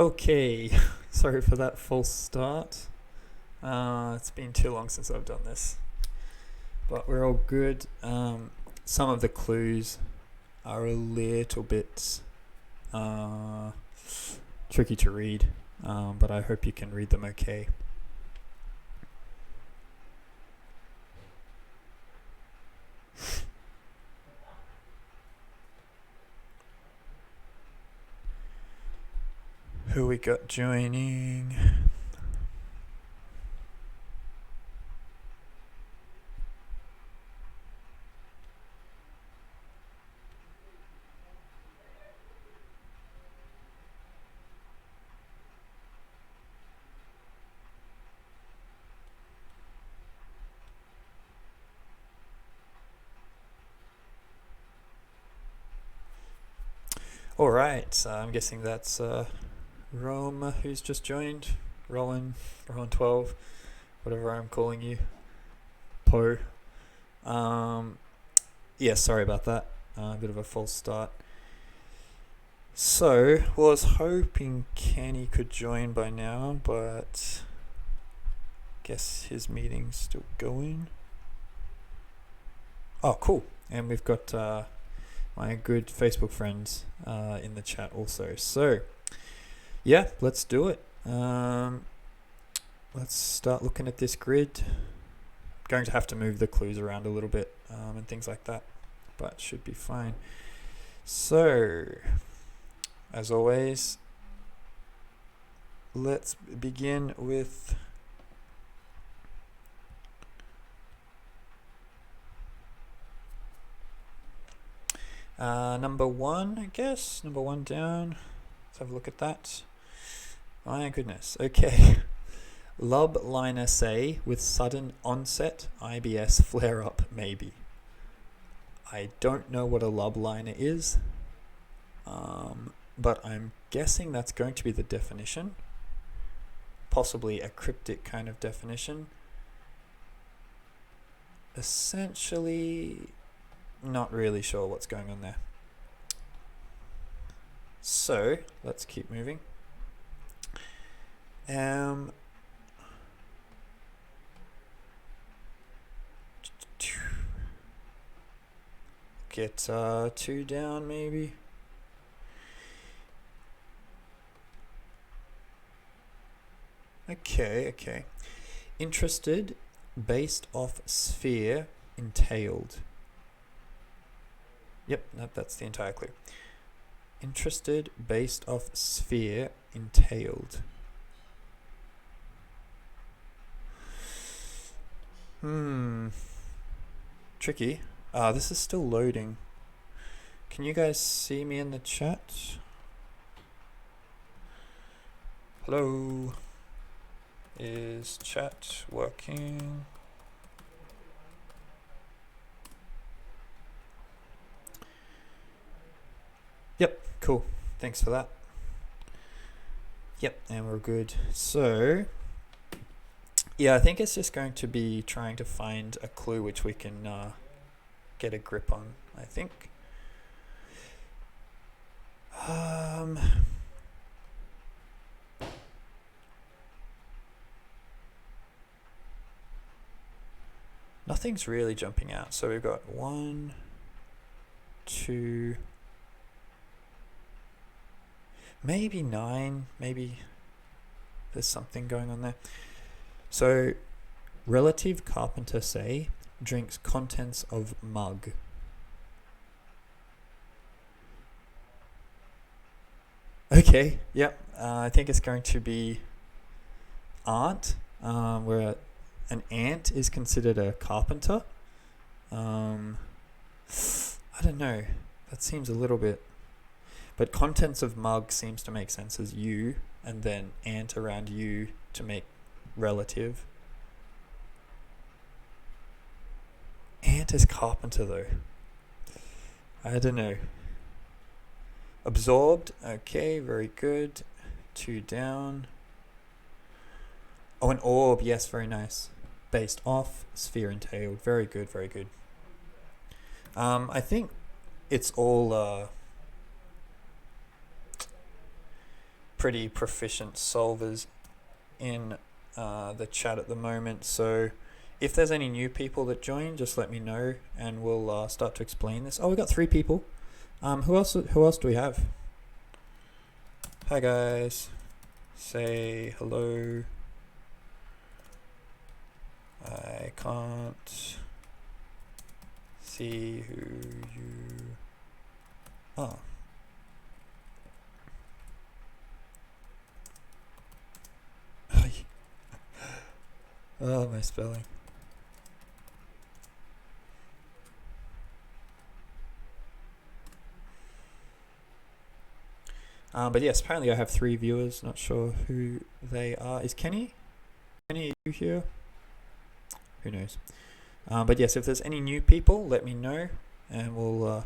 Okay, sorry for that false start. It's been too long since I've done this, but we're all good. Some of the clues are a little bit tricky to read, but I hope you can read them okay. Who we got joining? All right, I'm guessing that's Rome who's just joined. Rowan 12, whatever I'm calling you. Poe. Yeah, sorry about that. A bit of a false start. So, was hoping Kenny could join by now, but guess his meeting's still going. Oh, cool. And we've got my good Facebook friends in the chat also. So, yeah, let's do it. Let's start looking at this grid. Going to have to move the clues around a little bit and things like that, but should be fine. So, as always, let's begin with number one, I guess. Number one down. Let's have a look at that. My goodness. Okay. Lub liner say with sudden onset IBS flare up maybe. I don't know what a lub liner is, but I'm guessing that's going to be the definition. Possibly a cryptic kind of definition. Essentially, not really sure what's going on there. So, let's keep moving. Get 2 down maybe. Okay. Interested based off sphere entailed. Yep, that's the entire clue. Interested based off sphere entailed. Tricky. This is still loading. Can you guys see me in the chat? Hello? Is chat working? Yep, cool. Thanks for that. Yep, and we're good. So, yeah, I think it's just going to be trying to find a clue which we can get a grip on, I think. Nothing's really jumping out. So we've got 1, 2, maybe 9, maybe there's something going on there. So, relative carpenter say drinks contents of mug. Okay, yep. I think it's going to be aunt, where an ant is considered a carpenter. I don't know. That seems a little bit... But contents of mug seems to make sense as you, and then ant around you to make relative. Ant is carpenter though. I don't know. Absorbed. Okay, very good. 2 down. Oh, an orb. Yes, very nice. Based off sphere entailed. Very good, very good. I think it's all pretty proficient solvers in the chat at the moment, so if there's any new people that join, just let me know and we'll start to explain this. Oh, we got 3 people. Who else do we have? Hi guys. Say hello. I can't see who you are. Oh, my spelling. But yes, apparently I have 3 viewers. Not sure who they are. Is Kenny? Kenny, are you here? Who knows? But yes, if there's any new people, let me know, and we'll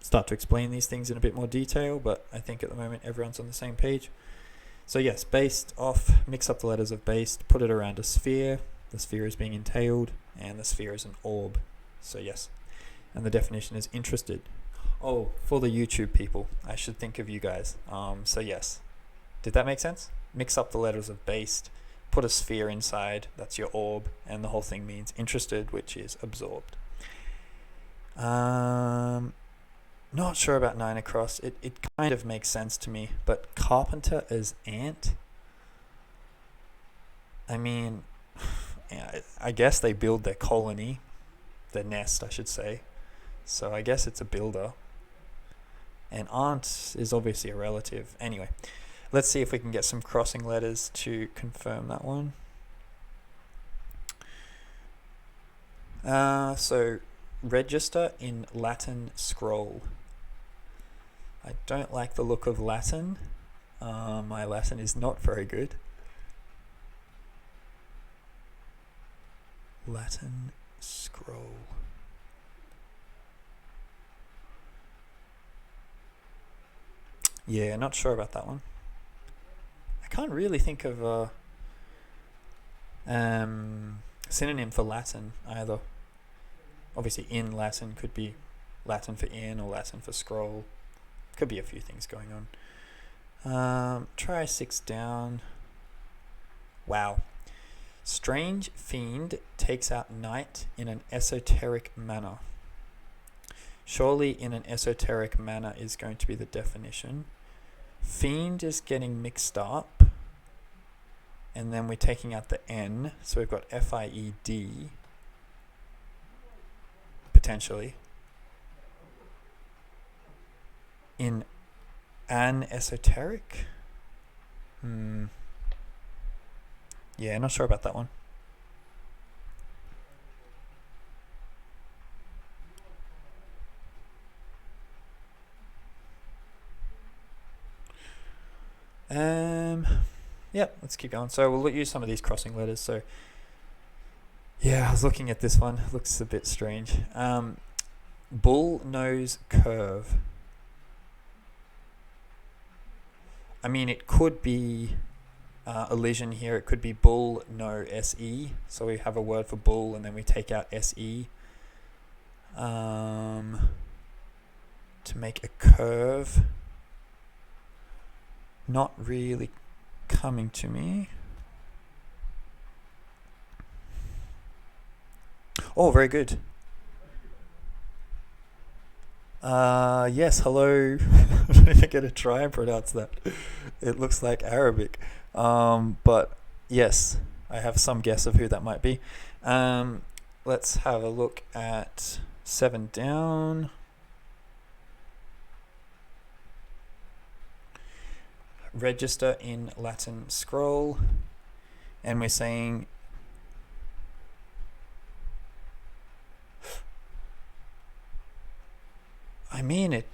start to explain these things in a bit more detail. But I think at the moment everyone's on the same page. So yes, based off, mix up the letters of based, put it around a sphere. The sphere is being entailed, and the sphere is an orb. So yes, and the definition is interested. Oh, for the YouTube people, I should think of you guys. So yes, did that make sense? Mix up the letters of based, put a sphere inside, that's your orb, and the whole thing means interested, which is absorbed. Not sure about 9 across. It kind of makes sense to me, but carpenter as ant? I mean, I guess they build their colony, their nest, I should say. So I guess it's a builder. And aunt is obviously a relative. Anyway, let's see if we can get some crossing letters to confirm that one. So register in Latin scroll. I don't like the look of Latin. My Latin is not very good. Latin scroll. Yeah, not sure about that one. I can't really think of a synonym for Latin either. Obviously in Latin could be Latin for in or Latin for scroll. Could be a few things going on. Try 6 down. Wow. Strange fiend takes out night in an esoteric manner. Surely in an esoteric manner is going to be the definition. Fiend is getting mixed up. And then we're taking out the N. So we've got F-I-E-D. Potentially. In an esoteric? Yeah, not sure about that one. Yeah, let's keep going. So we'll use some of these crossing letters. So yeah, I was looking at this one. It looks a bit strange. Bull nose curve. I mean, it could be elision here. It could be bull, no SE. So we have a word for bull and then we take out SE. To make a curve. Not really coming to me. Oh, very good. Yes, hello. I don't even get to try and pronounce that. It looks like Arabic. But yes, I have some guess of who that might be. Let's have a look at 7 down. Register in Latin scroll. And we're saying I mean it.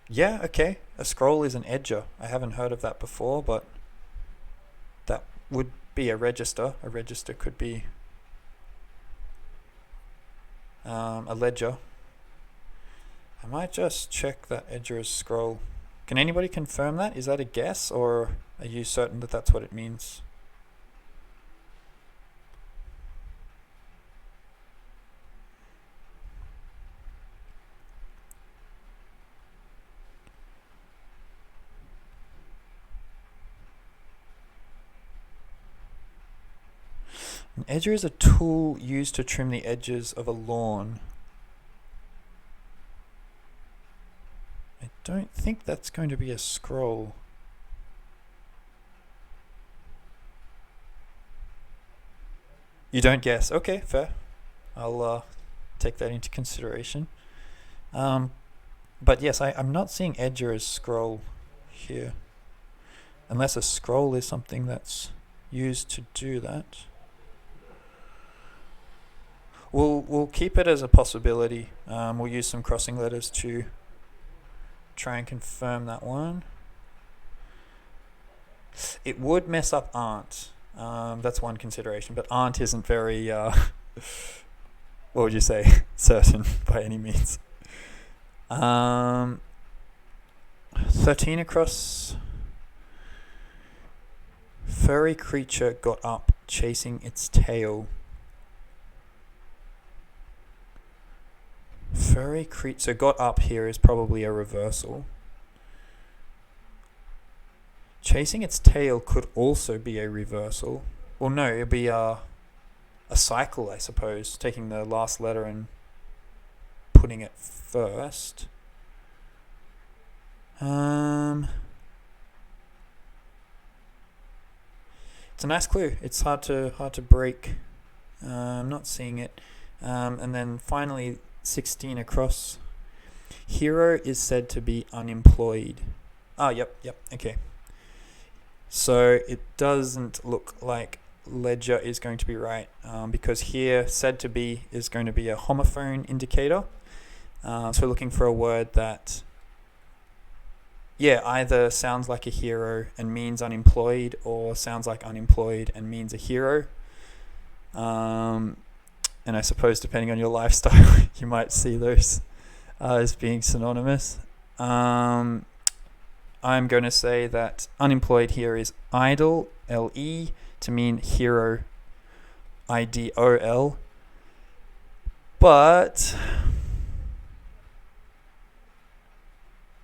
Yeah, okay. A scroll is an edger. I haven't heard of that before, but that would be a register. A register could be a ledger. I might just check that edger is scroll. Can anybody confirm that? Is that a guess, or are you certain that that's what it means? An edger is a tool used to trim the edges of a lawn. I don't think that's going to be a scroll. You don't guess. Okay, fair. I'll take that into consideration. But yes, I'm not seeing edger as scroll here. Unless a scroll is something that's used to do that. We'll keep it as a possibility. We'll use some crossing letters to try and confirm that one. It would mess up aunt. That's one consideration, but aunt isn't very, what would you say, certain by any means. 13 across. Furry creature got up, chasing its tail. Furry creature, so got up here is probably a reversal. Chasing its tail could also be a reversal. Well, no, it'd be a cycle, I suppose, taking the last letter and putting it first. It's a nice clue. It's hard to break. I'm not seeing it. And then finally, 16 across. Hero is said to be unemployed. Oh, yep, okay. So it doesn't look like ledger is going to be right, because here said to be is going to be a homophone indicator. So we're looking for a word that, either sounds like a hero and means unemployed, or sounds like unemployed and means a hero. And I suppose depending on your lifestyle, you might see those as being synonymous. I'm going to say that unemployed here is idle, L-E, to mean hero, I-D-O-L. But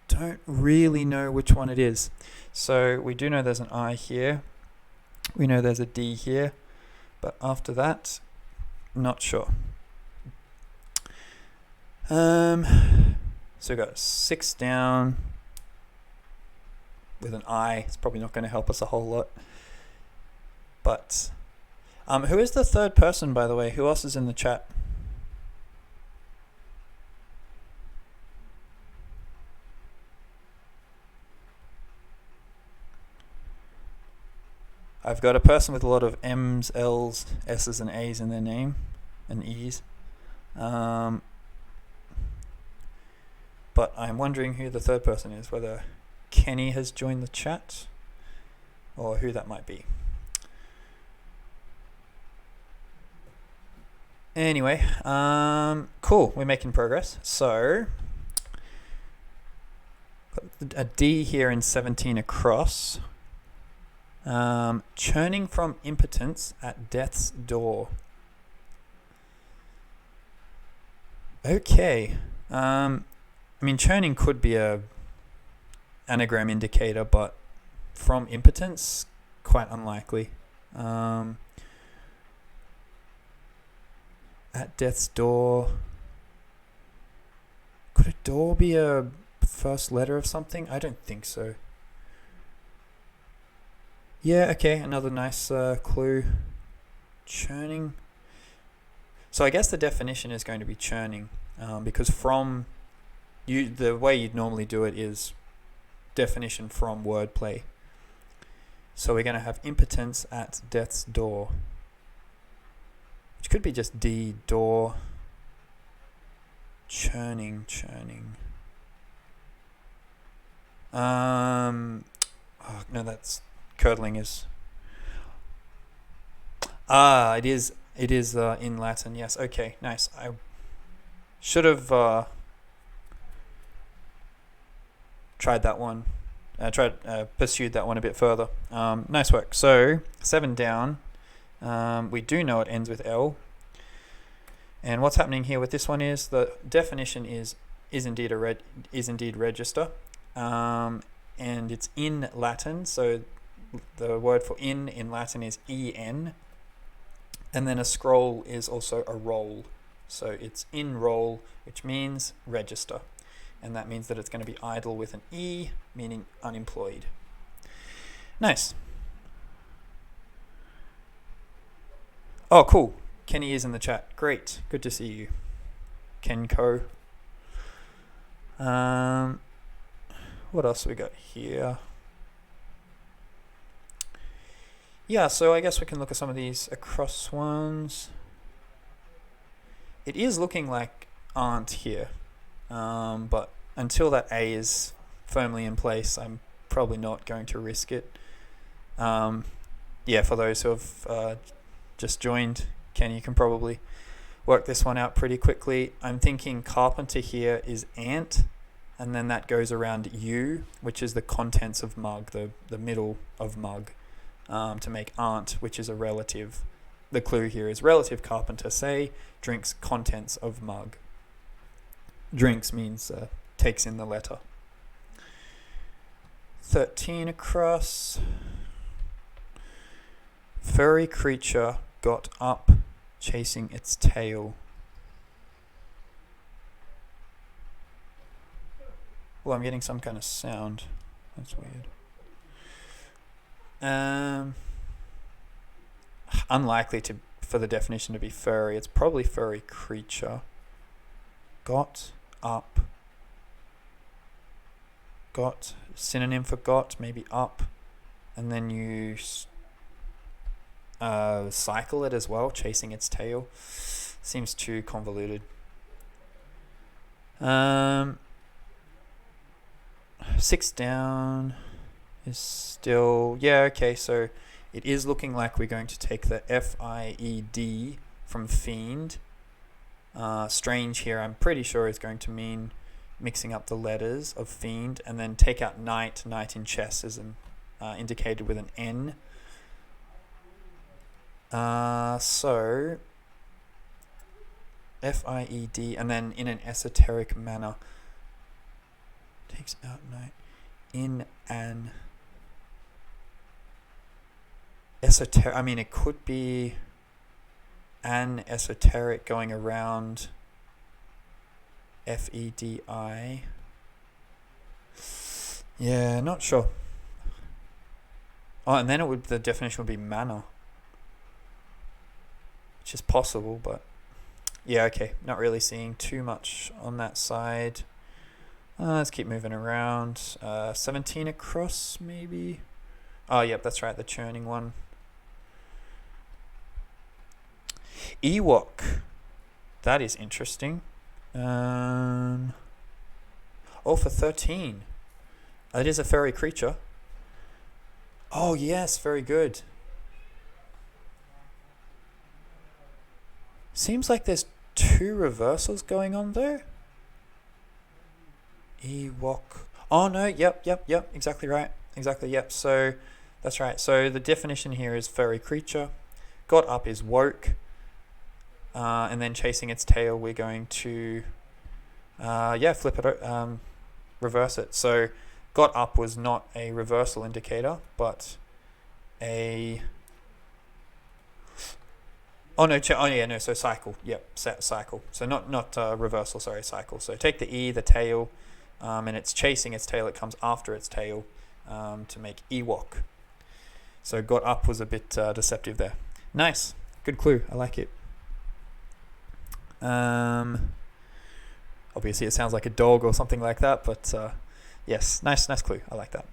don't really know which one it is. So we do know there's an I here. We know there's a D here. But after that, not sure. So we got 6 down with an I. It's probably not going to help us a whole lot. But who is the third person, by the way? Who else is in the chat? I've got a person with a lot of M's, L's, S's, and A's in their name, and E's. But I'm wondering who the third person is, whether Kenny has joined the chat, or who that might be. Anyway, cool, we're making progress. So, got a D here in 17 across. Churning from impotence at death's door. Okay. I mean, churning could be a anagram indicator, but from impotence, quite unlikely. At death's door. Could a door be a first letter of something? I don't think so. Yeah, okay, another nice clue. Churning. So I guess the definition is going to be churning, because from the way you'd normally do it is definition from wordplay. So we're going to have impotence at death's door, which could be just D, door, churning. Oh, no, that's curdling is. It is in Latin. Yes. Okay. Nice. I should have tried that one. Pursued that one a bit further. Nice work. So 7 down. We do know it ends with L. And what's happening here with this one is the definition is indeed register, and it's in Latin. So the word for in Latin is en. And then a scroll is also a roll. So it's in roll, which means register. And that means that it's going to be idle with an E, meaning unemployed. Nice. Oh, cool. Kenny is in the chat. Great. Good to see you. Kenko. What else we got here? Yeah, so I guess we can look at some of these across ones. It is looking like aren't here. But until that A is firmly in place, I'm probably not going to risk it. Yeah, for those who have just joined, Ken, you can probably work this one out pretty quickly. I'm thinking carpenter here is ant, and then that goes around U, which is the contents of mug, the middle of mug, to make aunt, which is a relative. The clue here is relative carpenter, say, drinks contents of mug. Drinks means takes in the letter. 13 across. Furry creature got up, chasing its tail. Well, I'm getting some kind of sound. That's weird. Unlikely for the definition to be furry. It's probably furry creature. Got up. Got, synonym for got, maybe up. And then you cycle it as well, chasing its tail. Seems too convoluted. 6 down is still, yeah, okay, so it is looking like we're going to take the F-I-E-D from fiend. Strange here, I'm pretty sure is going to mean mixing up the letters of fiend, and then take out knight. Knight in chess is indicated with an N. So F-I-E-D, and then in an esoteric manner. Takes out knight. In an esoteric, I mean, it could be an esoteric going around F-E-D-I. Yeah, not sure. Oh, and then the definition would be manner, which is possible, but yeah, okay. Not really seeing too much on that side. Let's keep moving around. 17 across, maybe. Oh, yep, that's right, the churning one. Ewok. That is interesting. Oh, for 13. It is a furry creature. Oh, yes, very good. Seems like there's 2 reversals going on there. Ewok. Oh, no, yep, exactly right. Exactly, yep. So, that's right. So, the definition here is furry creature. Got up is woke. And then chasing its tail, we're going to, flip it, reverse it. So, got up was not a reversal indicator, but a... so cycle. Yep, cycle. So not reversal, sorry, cycle. So take the E, the tail, and it's chasing its tail. It comes after its tail to make Ewok. So got up was a bit deceptive there. Nice. Good clue. I like it. Obviously it sounds like a dog or something like that, but yes, nice clue. I like that.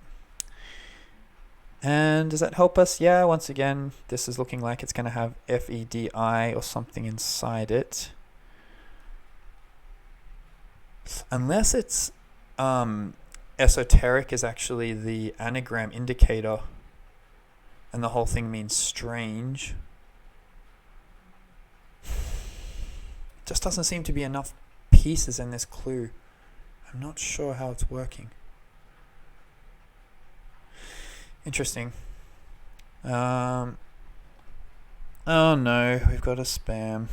And does that help us? Yeah, once again, this is looking like it's going to have F-E-D-I or something inside it. Unless it's esoteric is actually the anagram indicator and the whole thing means strange. Just doesn't seem to be enough pieces in this clue. I'm not sure how it's working. Interesting. Oh no, we've got a spam.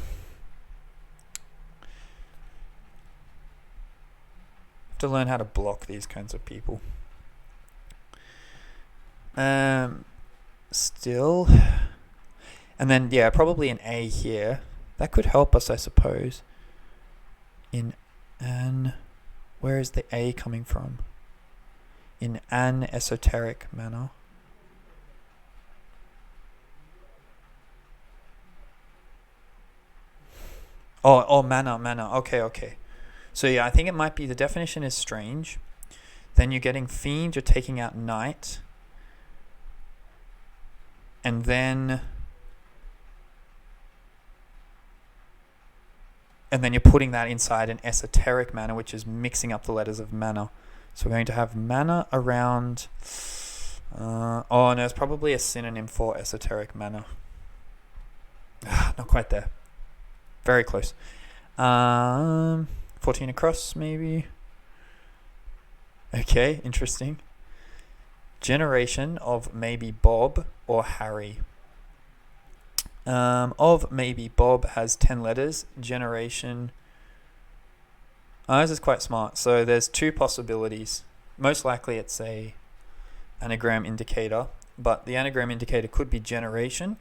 Have to learn how to block these kinds of people. Still. And then, yeah, probably an A here. That could help us, I suppose. In an... Where is the A coming from? In an esoteric manner. Oh, manner. Okay. So yeah, I think it might be the definition is strange. Then you're getting fiend, you're taking out night. And then you're putting that inside an esoteric manner, which is mixing up the letters of manner. So we're going to have manner around... oh no, it's probably a synonym for esoteric manner. Not quite there. Very close. 14 across, maybe. Okay, interesting. Generation of maybe Bob or Harry. Of maybe Bob has 10 letters. Generation... this is quite smart. So there's two possibilities. Most likely it's a anagram indicator, but the anagram indicator could be generation,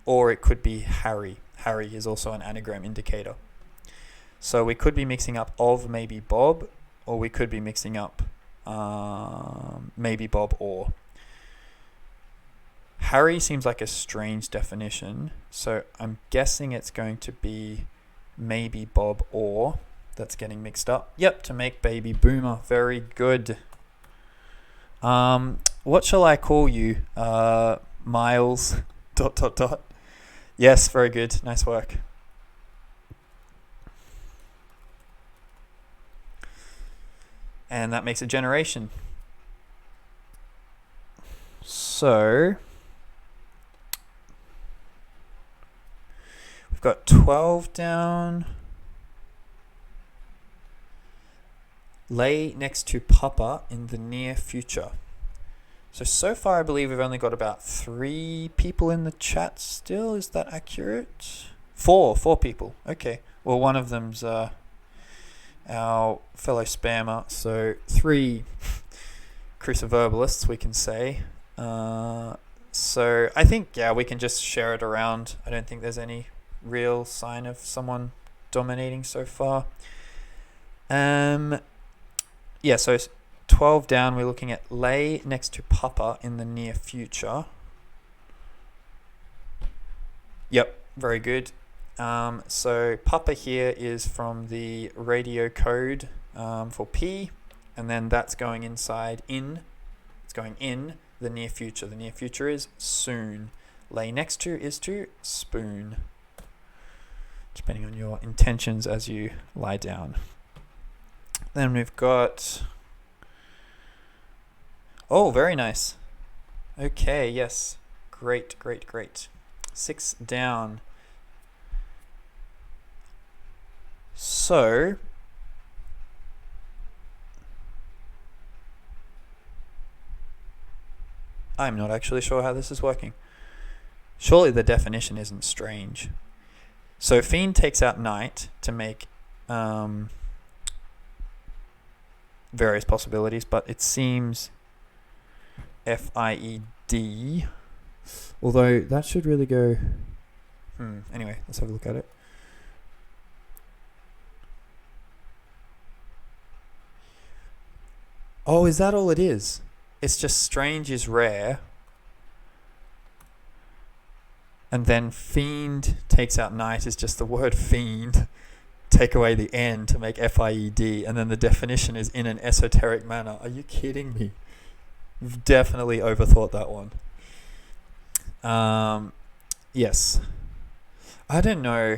or it could be Harry. Harry is also an anagram indicator. So we could be mixing up of maybe Bob, or we could be mixing up maybe Bob or. Harry seems like a strange definition, so I'm guessing it's going to be maybe Bob or that's getting mixed up. Yep, to make baby boomer. Very good. What shall I call you? Miles ... Yes, very good. Nice work. And that makes a generation. So we've got 12 down. Lay next to Papa in the near future. So far I believe we've only got about 3 people in the chat still. Is that accurate? 4 people. Okay. Well, one of them's our fellow spammer. So 3 cruciverbalists, we can say. So I think, yeah, we can just share it around. I don't think there's any real sign of someone dominating so far. Yeah, so 12 down, we're looking at lay next to Papa in the near future. Yep, very good. So Papa here is from the radio code for P, and then that's going inside in. It's going in the near future. The near future is soon. Lay next to is to spoon, depending on your intentions as you lie down. Then we've got... Oh, very nice. Okay, yes. Great. 6 down. So... I'm not actually sure how this is working. Surely the definition isn't strange. So fiend takes out night to make various possibilities, but it seems FIED, although that should really go... Anyway, let's have a look at it. Oh, is that all it is? It's just strange is rare. And then fiend takes out night is just the word fiend. Take away the N to make FIED. And then the definition is in an esoteric manner. Are you kidding me? You've definitely overthought that one. Yes. I don't know.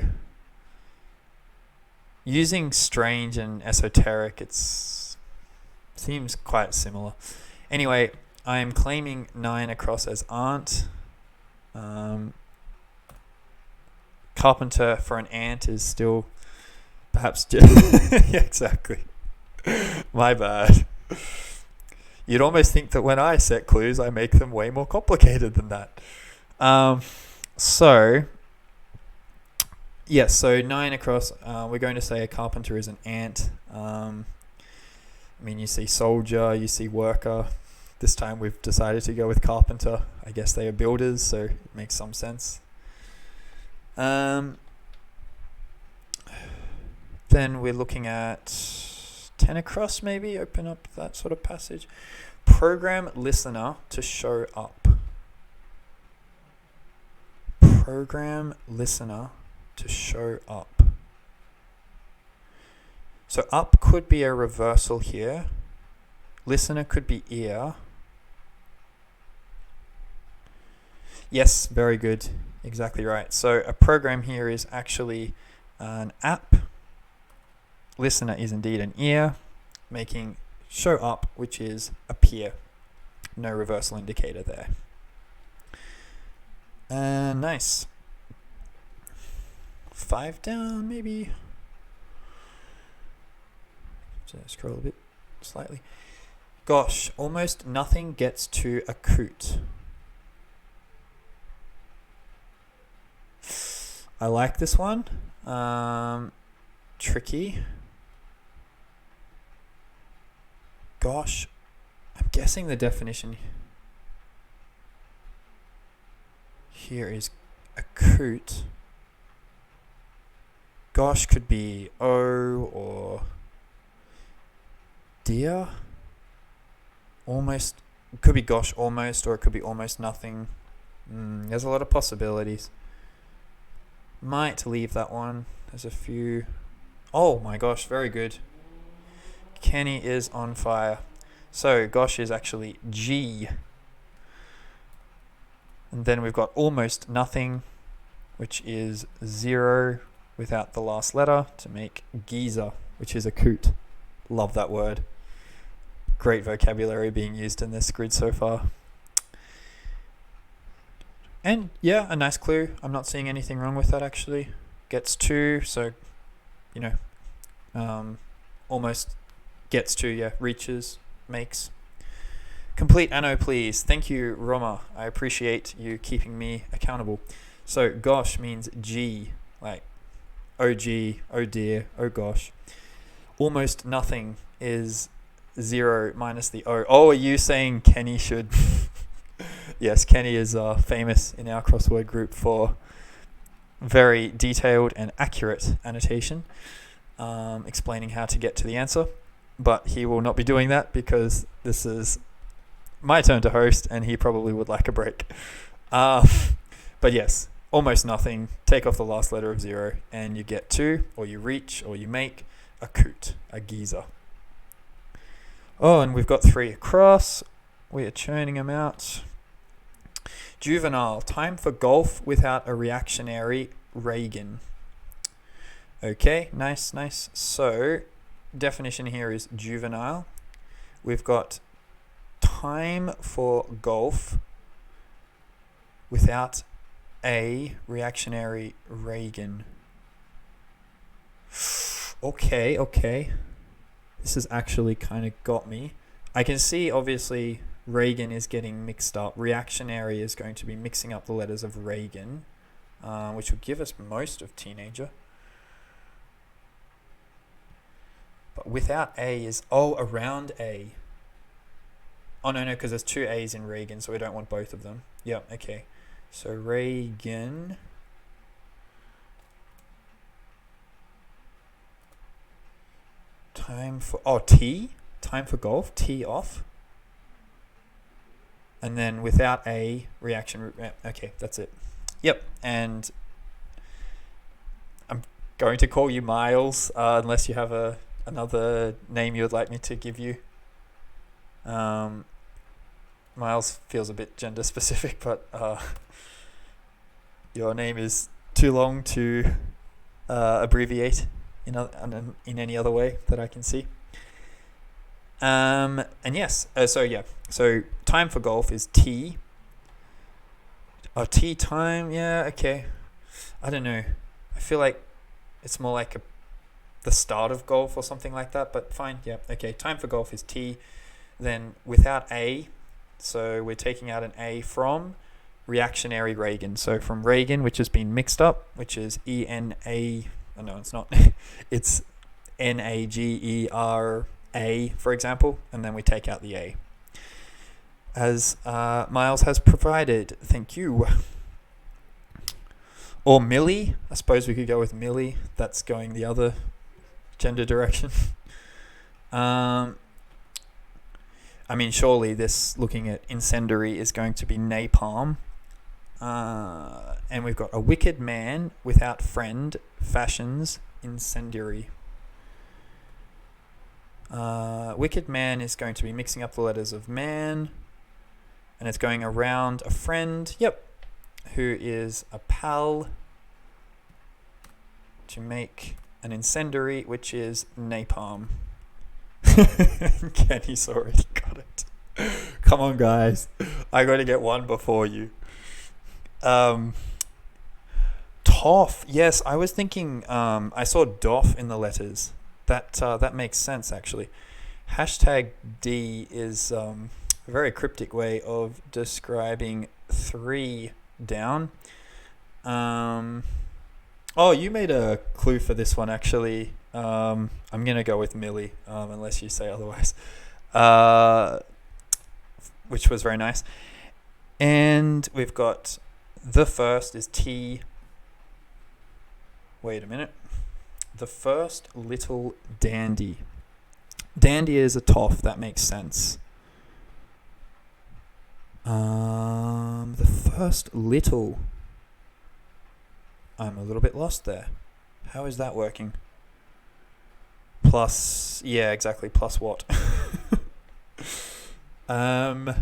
Using strange and esoteric, seems quite similar. Anyway, I am claiming 9 across as aunt. Carpenter for an ant is still perhaps just... Yeah, exactly. My bad. You'd almost think that when I set clues, I make them way more complicated than that. So 9 across. We're going to say a carpenter is an ant. I mean, you see soldier, you see worker. This time we've decided to go with carpenter. I guess they are builders, so it makes some sense. Then we're looking at 10 across, maybe. Open up that sort of passage. Program listener to show up. Program listener to show up. So up could be a reversal here. Listener could be ear. Yes, very good. Exactly right. So a program here is actually an app. Listener is indeed an ear, making show up, which is appear. No reversal indicator there. Nice. 5 down, maybe. So scroll a bit slightly. Gosh, almost nothing gets to a coot. I like this one. Tricky. Gosh, I'm guessing the definition here is a coot. Gosh could be O or deer. Almost, it could be gosh almost, or it could be almost nothing. There's a lot of possibilities. Might leave that one. There's a few. Oh my gosh, very good. Kenny is on fire. So gosh is actually G. And then we've got almost nothing, which is 0 without the last letter, to make geezer, which is a coot. Love that word. Great vocabulary being used in this grid so far. And yeah, a nice clue. I'm not seeing anything wrong with that actually. Gets 2, so almost gets 2, yeah, reaches, makes. Complete anno, please. Thank you, Roma. I appreciate you keeping me accountable. So gosh means G, like oh gee, oh dear, oh gosh. Almost nothing is 0 minus the O. Oh, are you saying Kenny should? Yes, Kenny is famous in our crossword group for very detailed and accurate annotation, explaining how to get to the answer. But he will not be doing that because this is my turn to host and he probably would like a break. But yes, almost nothing. Take off the last letter of 0 and you get 2, or you reach, or you make a coot, a geezer. Oh, and we've got 3 across. We are churning them out. Juvenile, time for golf without a reactionary Reagan. Okay, nice. So, definition here is juvenile. We've got time for golf without a reactionary Reagan. Okay. This has actually kind of got me. I can see, obviously, Reagan is getting mixed up. Reactionary is going to be mixing up the letters of Reagan, which will give us most of teenager. But without A is, around A. Oh, no, because there's 2 A's in Reagan, so we don't want both of them. Yeah, okay. So Reagan. Time for, T. Time for golf. T off. And then without a reaction. Okay, that's it. Yep, and I'm going to call you Miles, unless you have another name you would like me to give you. Miles feels a bit gender specific, but your name is too long to abbreviate in any other way that I can see. And yes, so time for golf is T. Tea time, yeah, okay. I don't know. I feel like it's more like the start of golf or something like that, but fine, yeah, okay. Time for golf is T. Then without A, so we're taking out an A from reactionary Reagan. So from Reagan, which has been mixed up, which is E-N-A, oh no, it's not. It's N-A-G-E-R-A, for example, and then we take out the A. As Miles has provided. Thank you. Or Millie. I suppose we could go with Millie. That's going the other gender direction. I mean, surely this, looking at incendiary, is going to be napalm. And we've got a wicked man without friend fashions incendiary. Wicked man is going to be mixing up the letters of man, and it's going around a friend, who is a pal, to make an incendiary, which is napalm. Kenny's already got it. Come on, guys. I got to get one before you. Toff. Yes, I was thinking, I saw doff in the letters. That makes sense, actually. Hashtag D is a very cryptic way of describing 3 down. Oh, you made a clue for this one, actually. I'm going to go with Millie, unless you say otherwise. Which was very nice. And we've got the first is T. Wait a minute. The first little dandy. Dandy is a toff. That makes sense. The first little. I'm a little bit lost there. How is that working? Plus, yeah, exactly. Plus what? The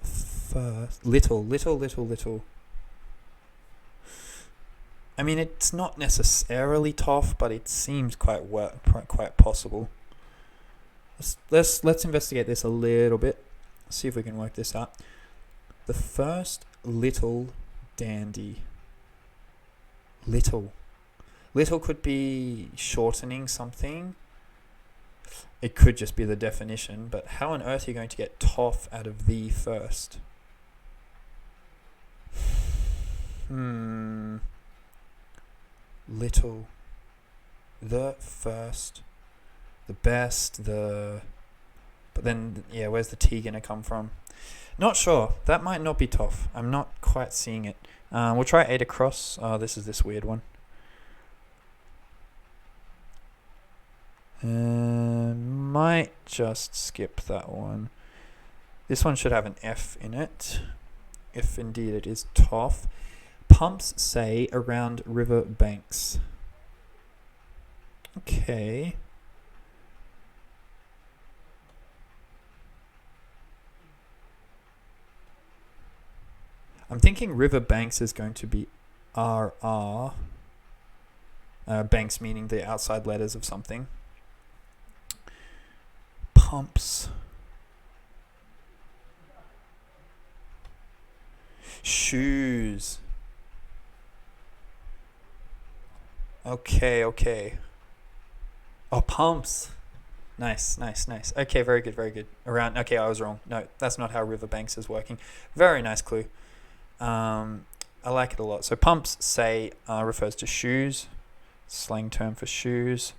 first little. I mean, it's not necessarily tough, but it seems quite possible. Let's investigate this a little bit. See if we can work this out. The first little dandy. Little could be shortening something. It could just be the definition, but how on earth are you going to get toff out of the first? Little. The first. The best. But then, yeah, where's the T going to come from? Not sure. That might not be toff. I'm not quite seeing it. We'll try 8 across. This is this weird one. Might just skip that one. This one should have an F in it, if indeed it is toff. Pumps say around river banks. Okay. I'm thinking river banks is going to be RR. Banks meaning the outside letters of something. Pumps. Shoes. Okay. Oh, pumps. Nice. Okay, very good. Around. Okay, I was wrong. No, that's not how riverbanks is working. Very nice clue. I like it a lot. So pumps say refers to shoes, slang term for shoes,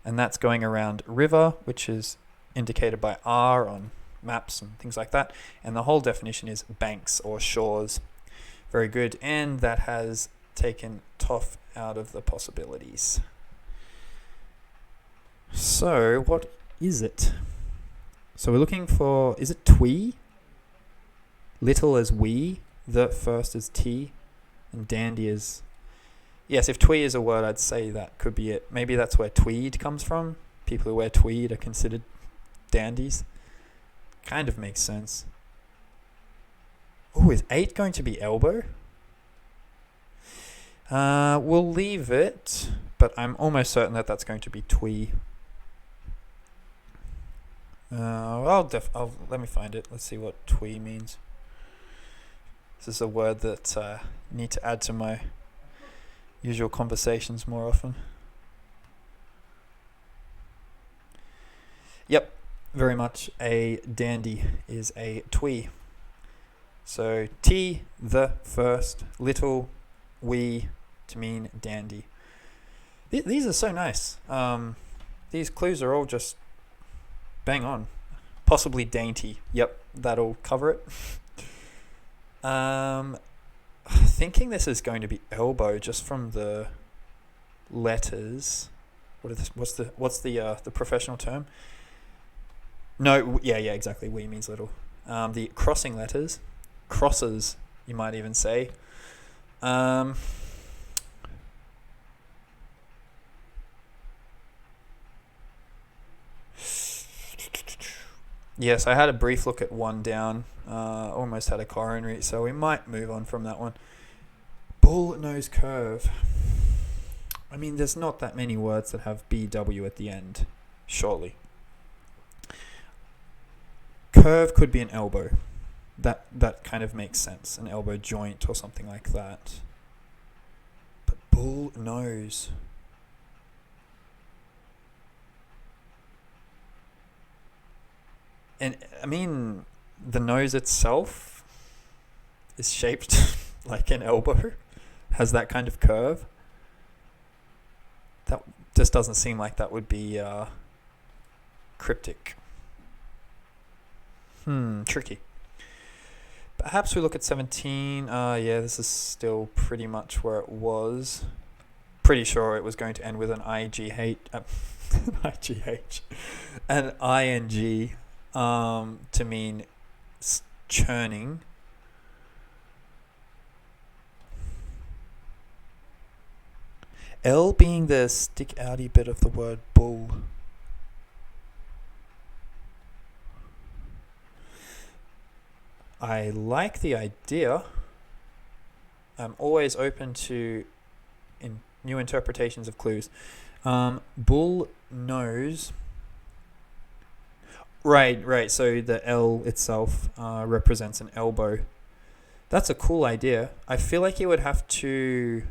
and that's going around river, which is indicated by R on maps and things like that. And the whole definition is banks or shores. Very good. And that has taken toff out of the possibilities. So what is it? So we're looking for, is it twee? Little as we, the first is T, and dandy is, yes, if twee is a word, I'd say that could be it. Maybe that's where tweed comes from. People who wear tweed are considered dandies. Kind of makes sense. Oh, is 8 going to be elbow? We'll leave it, but I'm almost certain that that's going to be twee. Let me find it. Let's see what twee means. This is a word that I need to add to my usual conversations more often. Yep, very much a dandy is a twee. So T, the first, little, we, to mean dandy. These are so nice. These clues are all just bang on. Possibly dainty. Yep, that'll cover it. thinking this is going to be elbow just from the letters. What's the professional term? No, yeah, exactly. Wee means little. The crossing letters, crosses, you might even say. Yes, I had a brief look at one down. Almost had a coronary, so we might move on from that one. Bull nose curve. I mean, there's not that many words that have BW at the end, surely. Curve could be an elbow. That kind of makes sense. An elbow joint or something like that. But bull nose. And I mean, the nose itself is shaped like an elbow, has that kind of curve. That just doesn't seem like that would be cryptic. Tricky. Perhaps we look at 17. Yeah, this is still pretty much where it was. Pretty sure it was going to end with an IGH, an ING. To mean churning. L being the stick outy bit of the word bull. I like the idea. I'm always open to new interpretations of clues. Bull nose. Right. So the L itself represents an elbow. That's a cool idea. I feel like you would have to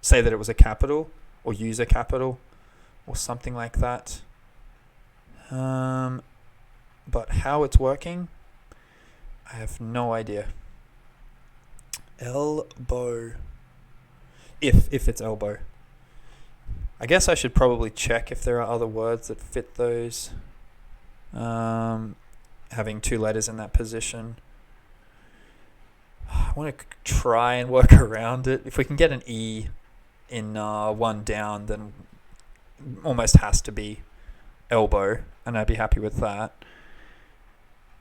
say that it was a capital or use a capital or something like that. But how it's working, I have no idea. Elbow. If it's elbow. I guess I should probably check if there are other words that fit those. Having two letters in that position. I want to try and work around it. If we can get an E in one down, then almost has to be elbow, and I'd be happy with that.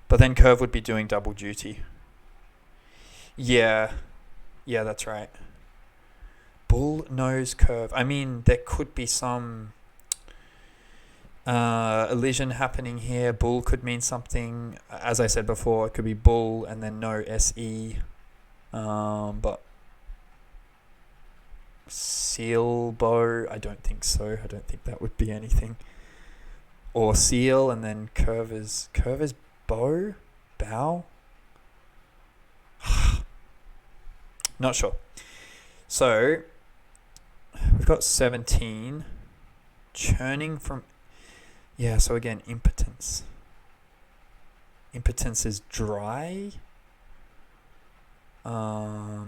But then curve would be doing double duty. Yeah, that's right. Bull nose curve. I mean, there could be some elision happening here. Bull could mean something. As I said before, it could be bull and then no SE. But seal bow, I don't think so. I don't think that would be anything. Or seal and then curve is bow? Bow? Not sure. So we've got 17. Churning from... Yeah, so again, impotence. Impotence is dry. At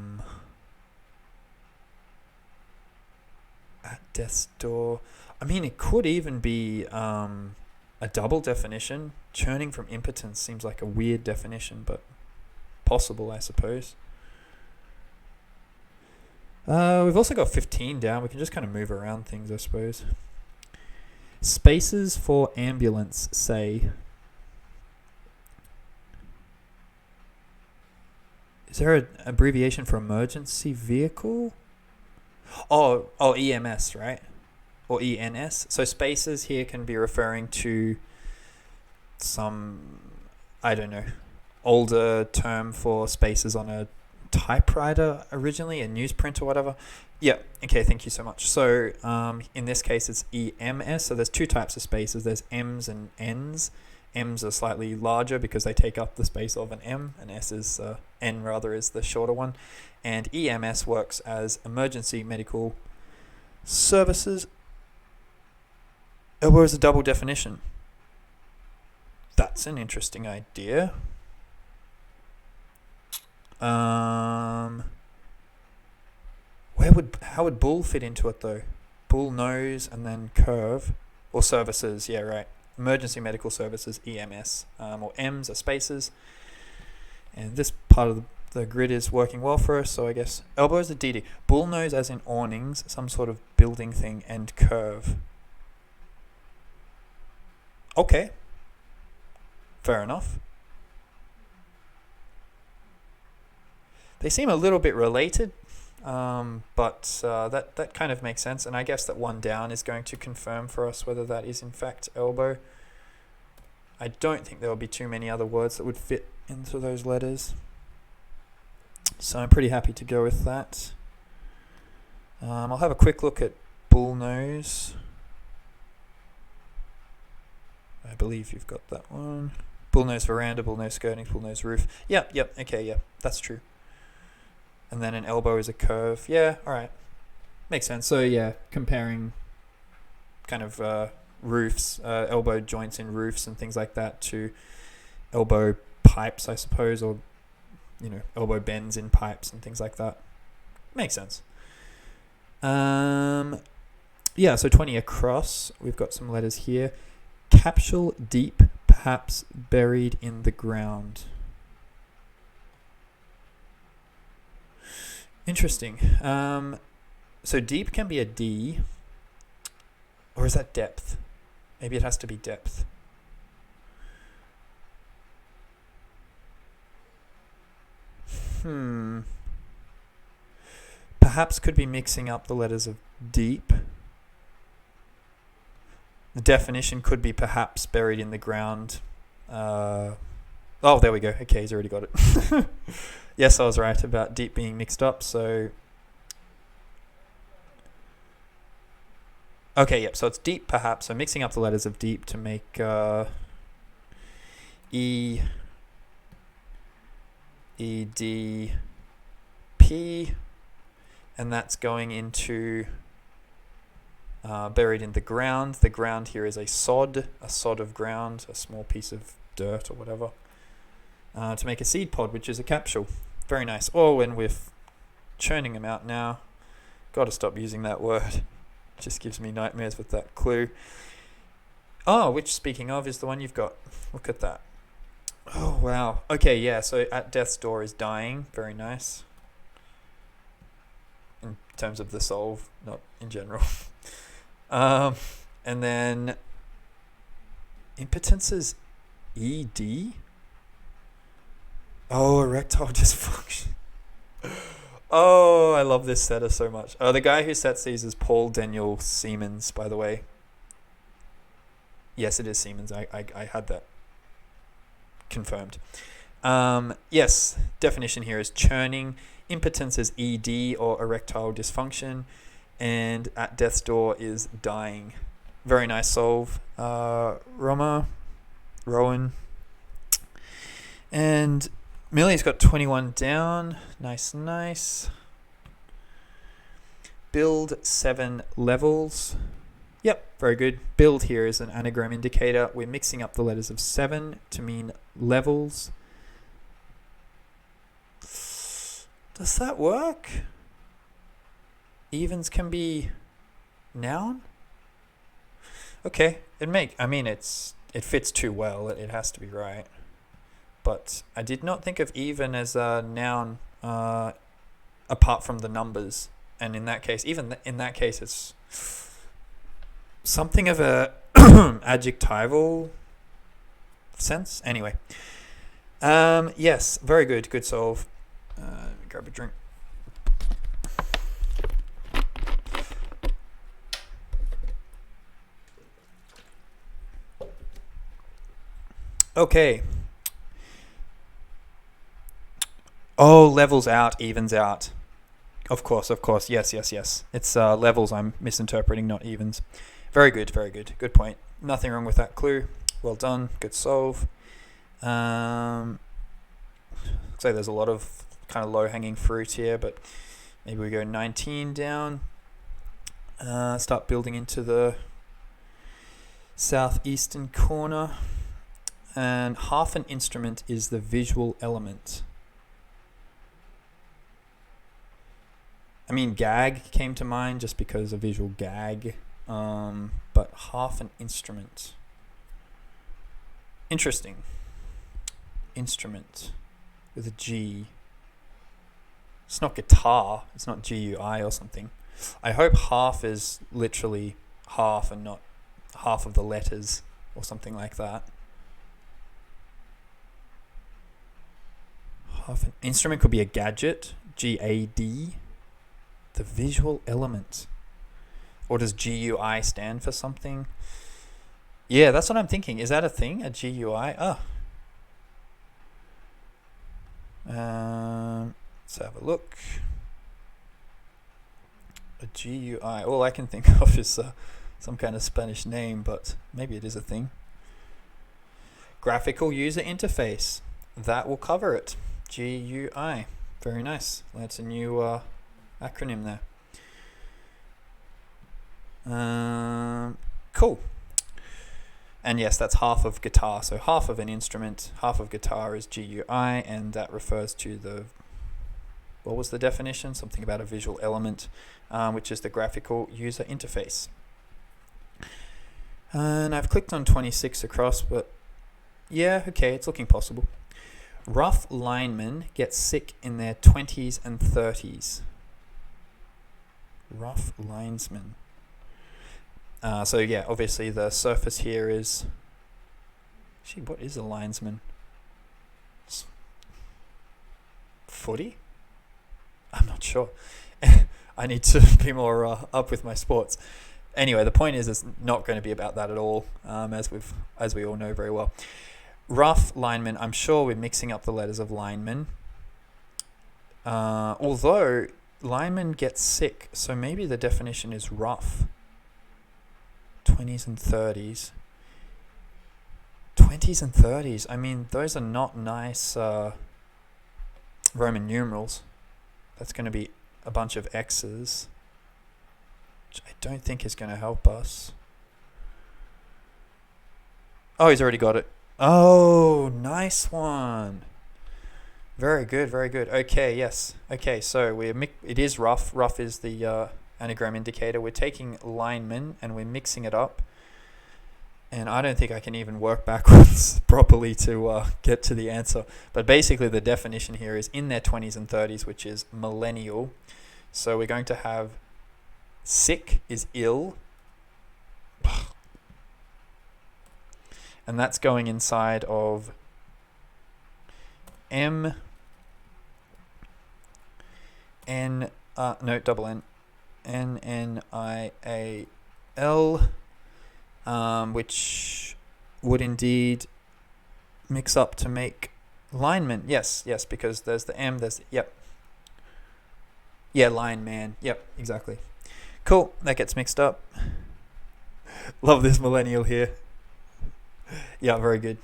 death's door. I mean, it could even be a double definition. Churning from impotence seems like a weird definition, but possible, I suppose. We've also got 15 down. We can just kind of move around things, I suppose. Spaces for ambulance, say. Is there an abbreviation for emergency vehicle? Oh, EMS, right? Or ENS. So spaces here can be referring to some, I don't know, older term for spaces on a typewriter originally, a newsprint or whatever. Yeah, okay, thank you so much. So in this case it's EMS. So there's two types of spaces. There's M's and N's. M's are slightly larger because they take up the space of an M, and S is N rather is the shorter one. And EMS works as emergency medical services. Elbow is a double definition. That's an interesting idea. How would bull fit into it though? Bull nose and then curve or services. Yeah, right. Emergency medical services, EMS, or M's are spaces. And this part of The grid is working well for us, so I guess elbow is a DD. Bullnose as in awnings, some sort of building thing, and curve. Okay. Fair enough. They seem a little bit related, but that kind of makes sense. And I guess that one down is going to confirm for us whether that is in fact elbow. I don't think there will be too many other words that would fit into those letters. So I'm pretty happy to go with that. I'll have a quick look at bullnose. I believe you've got that one. Bullnose veranda, bullnose skirting, bullnose roof. Yep, okay, yeah, that's true. And then an elbow is a curve. Yeah, alright. Makes sense. So yeah, comparing kind of roofs, elbow joints in roofs and things like that to elbow pipes, I suppose, or elbow bends in pipes and things like that. Makes sense. Yeah, so 20 across. We've got some letters here. Capsule deep, perhaps buried in the ground. Interesting. So deep can be a D, or is that depth? Maybe it has to be depth. Perhaps could be mixing up the letters of deep. The definition could be perhaps buried in the ground. Oh, there we go. Okay, he's already got it. Yes, I was right about deep being mixed up. So, okay, yep. So it's deep, perhaps. So mixing up the letters of deep to make E, D, P, and that's going into buried in the ground. The ground here is a sod of ground, a small piece of dirt or whatever, to make a seed pod, which is a capsule. Very nice. Oh, and we're churning them out now. Got to stop using that word. Just gives me nightmares with that clue. Oh, which, speaking of, is the one you've got. Look at that. Oh, wow. Okay, yeah, so at death's door is dying. Very nice. In terms of the solve, not in general. And then impotence is ED. Oh, erectile dysfunction. Oh, I love this setter so much. The guy who sets these is Paul Daniel Siemens, by the way. Yes, it is Siemens. I had that confirmed. Yes, definition here is churning. Impotence is ED, or erectile dysfunction. And at death's door is dying. Very nice solve. Rowan. And Millie's got 21 down. Nice. Build 7 levels. Yep, very good. Build here is an anagram indicator. We're mixing up the letters of 7 to mean levels. Does that work? Evens can be noun? Okay, it fits too well. It has to be right. But I did not think of even as a noun apart from the numbers. And in that case, it's something of a adjectival sense. Anyway. Yes, very good. Good solve. Let me grab a drink. Okay. Oh, levels out, evens out. Of course. Yes. It's levels I'm misinterpreting, not evens. Very good. Good point. Nothing wrong with that clue. Well done. Good solve. Looks like there's a lot of kind of low-hanging fruit here, but maybe we go 19 down. Start building into the southeastern corner. And half an instrument is the visual element. I mean, gag came to mind just because a visual gag, but half an instrument. Interesting. Instrument with a G. It's not guitar. It's not GUI or something. I hope half is literally half and not half of the letters or something like that. Half an instrument could be a gadget. GAD. The visual element. Or does GUI stand for something? Yeah, that's what I'm thinking. Is that a thing? A GUI? Oh. Let's have a look. A GUI. All I can think of is some kind of Spanish name, but maybe it is a thing. Graphical user interface. That will cover it. GUI. Very nice. That's a new acronym there. Cool. And yes, that's half of guitar. So half of an instrument, half of guitar is GUI, and that refers to the, what was the definition? Something about a visual element, which is the graphical user interface. And I've clicked on 26 across, but yeah, okay, it's looking possible. Rough linemen get sick in their 20s and 30s. Rough linesmen. So yeah, obviously the surface here is... Actually, what is a linesman? Footy? I'm not sure. I need to be more up with my sports. Anyway, the point is it's not going to be about that at all, as we all know very well. Rough lineman, I'm sure we're mixing up the letters of lineman. Although lineman gets sick, so maybe the definition is rough. 20s and 30s. 20s and 30s. I mean, those are not nice Roman numerals. That's going to be a bunch of X's, which I don't think is going to help us. Oh, he's already got it. Oh, nice one. Very good, very good. Okay, yes. Okay, so it is rough. Rough is the anagram indicator. We're taking lineman and we're mixing it up. And I don't think I can even work backwards properly to get to the answer. But basically the definition here is in their 20s and 30s, which is millennial. So we're going to have sick is ill. And that's going inside of M, N, no, double N, N-N-I-A-L, which would indeed mix up to make lineman. Yes, yes, because there's the M, there's, yep. Yeah, lineman, yep, exactly. Cool, that gets mixed up. Love this millennial here. Yeah, very good.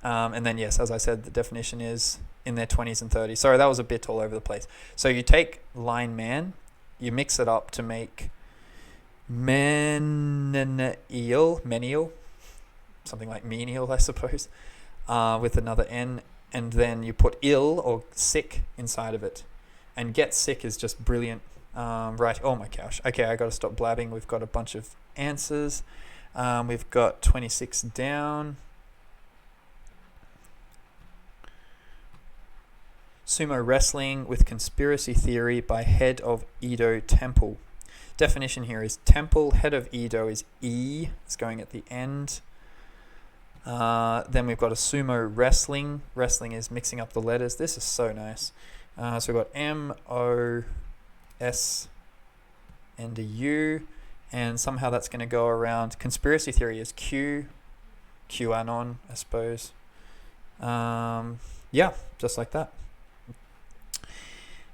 And then, yes, as I said, the definition is in their 20s and 30s. Sorry, that was a bit all over the place. So you take lineman, you mix it up to make menial, something like menial, I suppose, with another N, and then you put ill or sick inside of it. And get sick is just brilliant. Right, oh my gosh. Okay, I got to stop blabbing. We've got a bunch of answers. We've got 26 down. Sumo wrestling with conspiracy theory by head of Edo temple. Definition here is temple. Head of Edo is E. It's going at the end. Then we've got a sumo wrestling. Wrestling is mixing up the letters. This is so nice. So we've got M, O, S, and a U. And somehow that's going to go around. Conspiracy theory is Q. QAnon, I suppose. Yeah, just like that.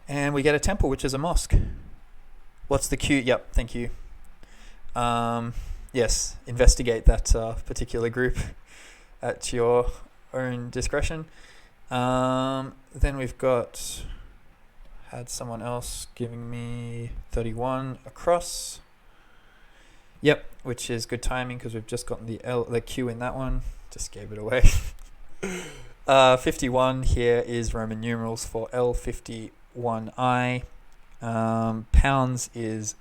And we get a temple, which is a mosque. What's the Q? Yep, thank you. Yes, investigate that particular group at your own discretion. Then we've had someone else giving me 31 across. Yep, which is good timing because we've just gotten the Q in that one. Just gave it away. 51 here is Roman numerals for L51I. Pounds is...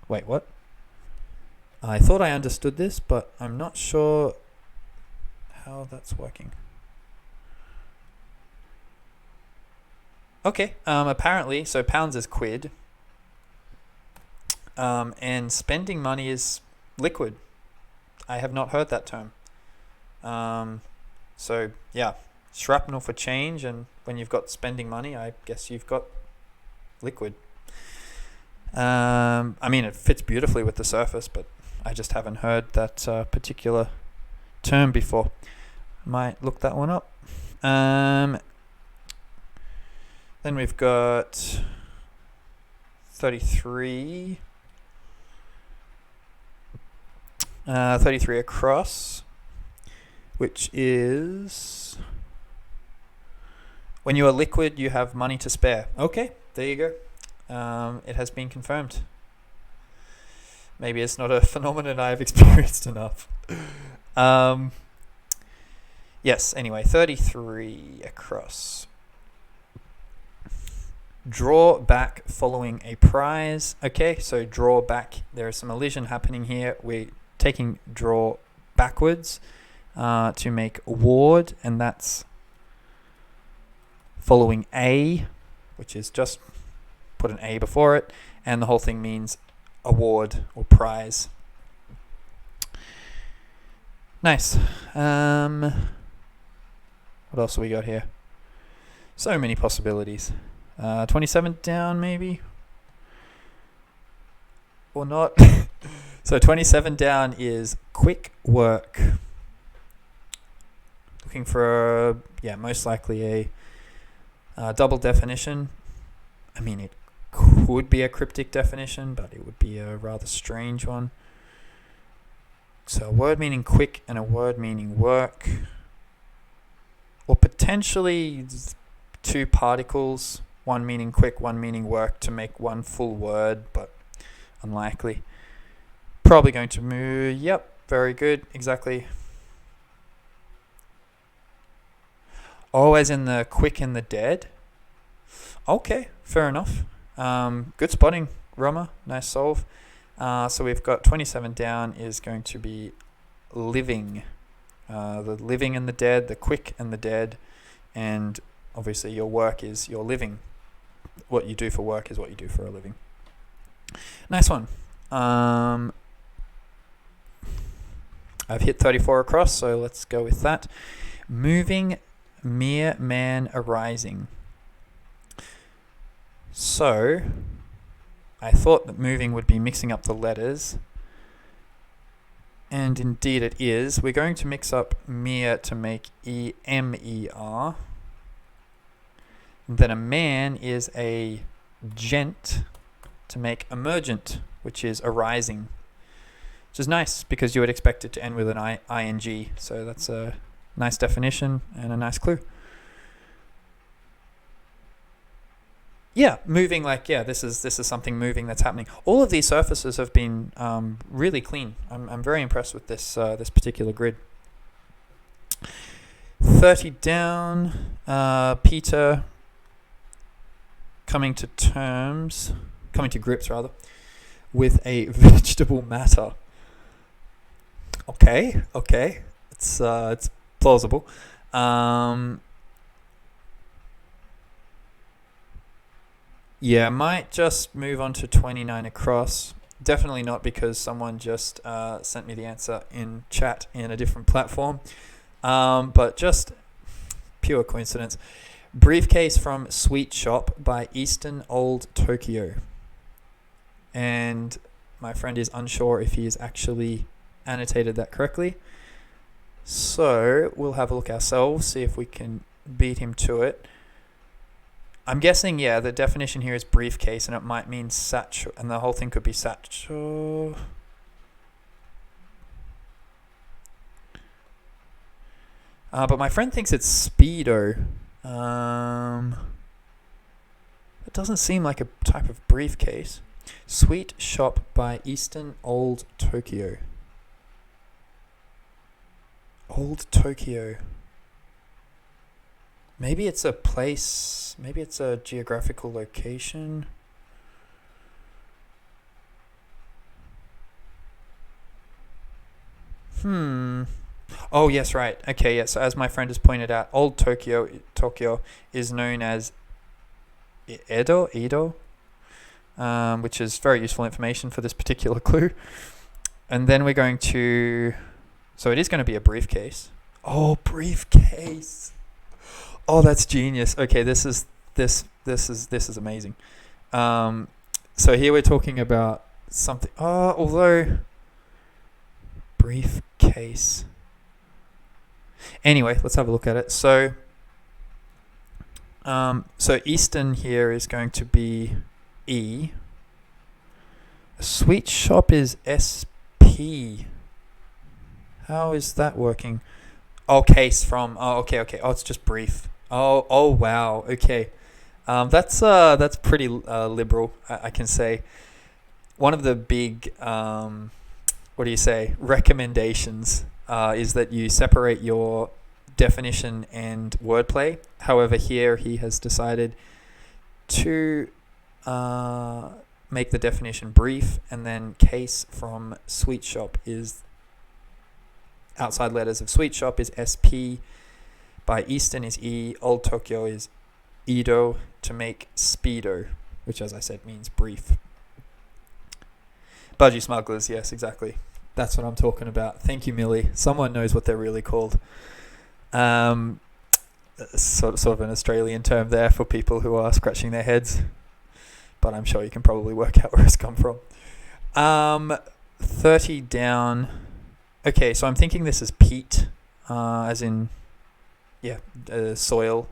Wait, what? I thought I understood this, but I'm not sure how that's working. Okay. Apparently, so pounds is quid. And spending money is liquid. I have not heard that term. So yeah, shrapnel for change, and when you've got spending money, I guess you've got liquid. I mean, it fits beautifully with the surface, but I just haven't heard that particular term before. Might look that one up. Then we've got 33. 33 across, which is when you are liquid, you have money to spare. Okay, there you go. It has been confirmed. Maybe it's not a phenomenon I've experienced enough. Yes, anyway, 33 across. Draw back following a prize. Okay, so draw back. There is some elision happening here. We're taking draw backwards to make award, and that's following A, which is just put an A before it, and the whole thing means award or prize. Nice. What else have we got here? So many possibilities. 27 down, maybe? Or not? So 27 down is quick work. Looking for, most likely a double definition. I mean, it could be a cryptic definition, but it would be a rather strange one. So a word meaning quick and a word meaning work. Or potentially two particles, one meaning quick, one meaning work, to make one full word, but unlikely. Probably going to move. Yep, very good, exactly. Oh, as in the quick and the dead. Okay, fair enough. Good spotting, Roma. Nice solve. So we've got 27 down is going to be living. The living and the dead, the quick and the dead, and obviously your work is your living. What you do for work is what you do for a living. Nice one. I've hit 34 across, so let's go with that. Moving, mere man arising. So I thought that moving would be mixing up the letters, and indeed it is. We're going to mix up mere to make E-M-E-R. Then a man is a gent to make emergent, which is arising, which is nice because you would expect it to end with an ing. So that's a nice definition and a nice clue. Yeah, moving, this is something moving that's happening. All of these surfaces have been really clean. I'm very impressed with this this particular grid. 30 down, Peter coming to grips with a vegetable matter. Okay, it's plausible. Yeah, might just move on to 29 across. Definitely not because someone just sent me the answer in chat in a different platform, but just pure coincidence. Briefcase from Sweet Shop by Eastern Old Tokyo. And my friend is unsure if he has actually annotated that correctly. So we'll have a look ourselves, see if we can beat him to it. I'm guessing, the definition here is briefcase, and it might mean satchel, and the whole thing could be satchel. But my friend thinks it's Speedo. It doesn't seem like a type of briefcase. Sweet Shop by Eastern Old Tokyo. Old Tokyo. Maybe it's a place, maybe it's a geographical location. Oh, yes, right. Okay, yeah, so as my friend has pointed out, Old Tokyo is known as Edo, which is very useful information for this particular clue. And then we're going to, so it is going to be a briefcase. Oh, briefcase. Oh, that's genius. Okay, this is amazing. So here we're talking about something. Oh, although briefcase. Anyway, let's have a look at it. So Eastern here is going to be E. A sweet shop is SP. How is that working? Oh, case from. Oh, okay. Oh, it's just brief. Oh, wow. Okay. That's pretty liberal, I can say. One of the big recommendations is that you separate your definition and wordplay. However, here he has decided to make the definition brief, and then case from sweet shop is outside letters of sweet shop is SP. By Eastern is E. Old Tokyo is Edo, to make speedo, which, as I said, means brief. Budgie smugglers, yes, exactly. That's what I'm talking about. Thank you, Millie. Someone knows what they're really called. Sort of an Australian term there for people who are scratching their heads, but I'm sure you can probably work out where it's come from. 30 down. Okay, so I'm thinking this is peat, as in, soil,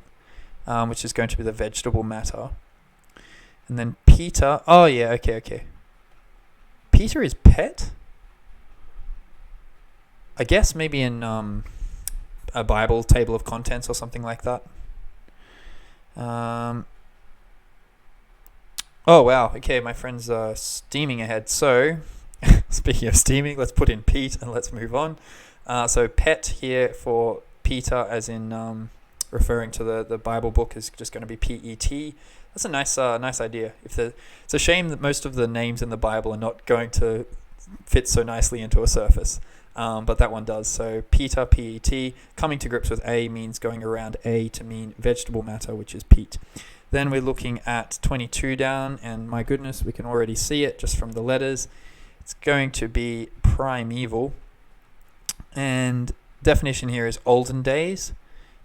which is going to be the vegetable matter. And then Peter. Oh, yeah, okay. Peter is pet? I guess maybe in a Bible table of contents or something like that. Oh, wow. Okay, my friend's steaming ahead. So, speaking of steaming, let's put in Pete and let's move on. So pet here for Peter, as in referring to the Bible book, is just going to be PET. That's a nice idea. It's a shame that most of the names in the Bible are not going to fit so nicely into a surface, but that one does. So Peter, PET. Coming to grips with A means going around A to mean vegetable matter, which is peat. Then we're looking at 22 down, and my goodness, we can already see it just from the letters. It's going to be primeval, and definition here is olden days.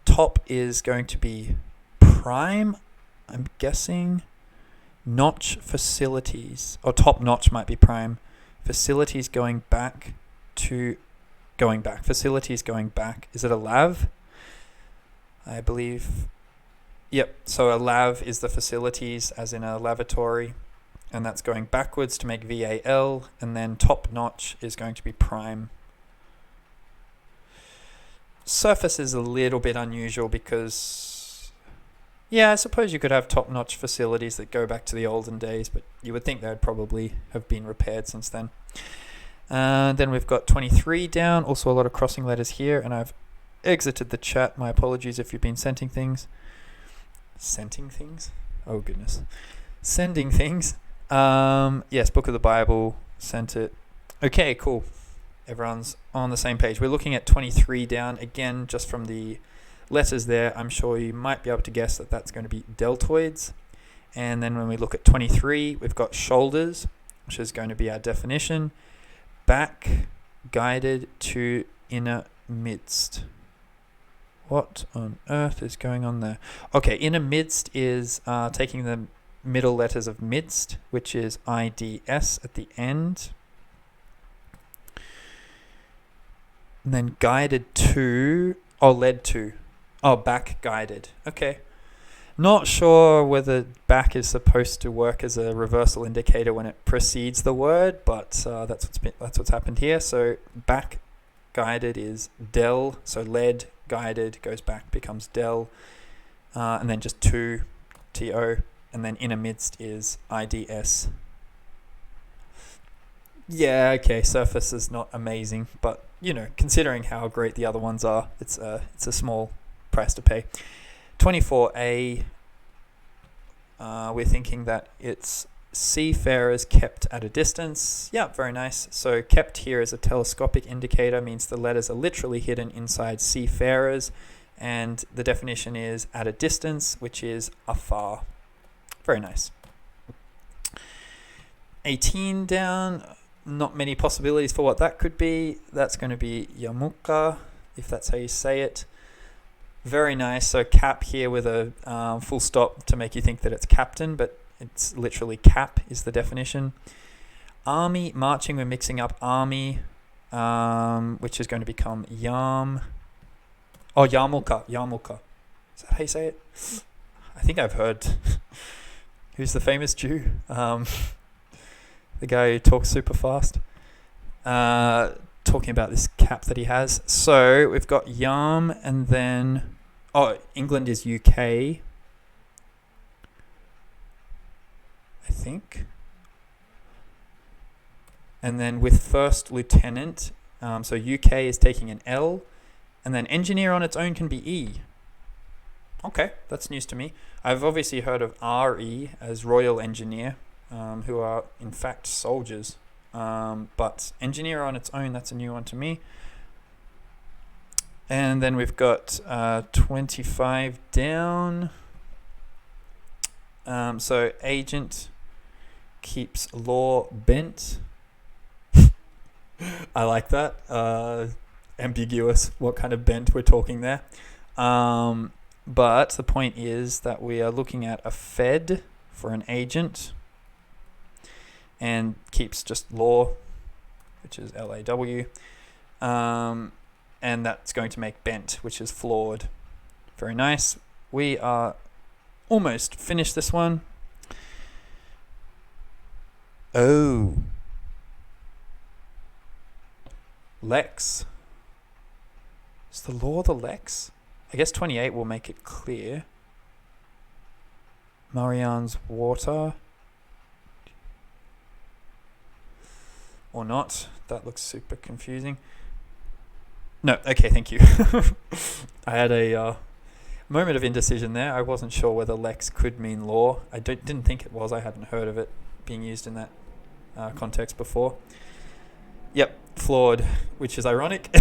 Top is going to be prime, I'm guessing. Notch facilities, or top notch might be prime. Facilities going back. Facilities going back. Is it a lav? I believe. Yep, so a lav is the facilities, as in a lavatory, and that's going backwards to make VAL, and then top notch is going to be prime. Surface is a little bit unusual because, I suppose you could have top notch facilities that go back to the olden days, but you would think they would probably have been repaired since then. Then we've got 23 down, also a lot of crossing letters here, and I've exited the chat. My apologies if you've been sending things. Sending things? Oh, goodness. Sending things. Yes, Book of the Bible, sent it. Okay, cool. Everyone's on the same page. We're looking at 23 down. Again, just from the letters there, I'm sure you might be able to guess that that's going to be deltoids. And then when we look at 23, we've got shoulders, which is going to be our definition. Back, guided to inner midst. What on earth is going on there? Okay, inner midst is taking the middle letters of midst, which is IDS at the end. And then guided to, led to. Back guided. Okay. Not sure whether back is supposed to work as a reversal indicator when it precedes the word, but that's what's happened here. So back guided is del, so led, guided goes back, becomes del, and then just to, TO, and then inner midst is IDS. Yeah, okay, surface is not amazing, but considering how great the other ones are, it's a small price to pay. 24A, we're thinking that it's seafarers kept at a distance. Yeah, very nice. So kept here is a telescopic indicator, means the letters are literally hidden inside seafarers, and the definition is at a distance, which is afar. Very nice. 18 down. Not many possibilities for what that could be. That's going to be Yamuka, if that's how you say it. Very nice. So cap here with a full stop to make you think that it's captain, but it's literally cap is the definition. Army, marching, we're mixing up army, which is going to become Yam. Oh, Yarmulka. Is that how you say it? I think I've heard. Who's the famous Jew? The guy who talks super fast. Talking about this cap that he has. So we've got Yam and then... Oh, England is UK. I think. And then with first lieutenant, so UK is taking an L. And then engineer on its own can be E. Okay, that's news to me. I've obviously heard of RE as Royal Engineer, who are in fact soldiers. But engineer on its own, that's a new one to me. And then we've got 25 down. So agent keeps law bent. I like that. Ambiguous what kind of bent we're talking there. But the point is that we are looking at a Fed for an agent. And keeps just law, which is LAW. And that's going to make bent, which is flawed. Very nice. We are almost finished this one. Oh. Lex. Is the law the Lex? I guess 28 will make it clear. Marianne's water. Or not. That looks super confusing. No, okay, thank you. I had a moment of indecision there. I wasn't sure whether Lex could mean law. I didn't think it was. I hadn't heard of it being used in that context before. Yep, flawed, which is ironic.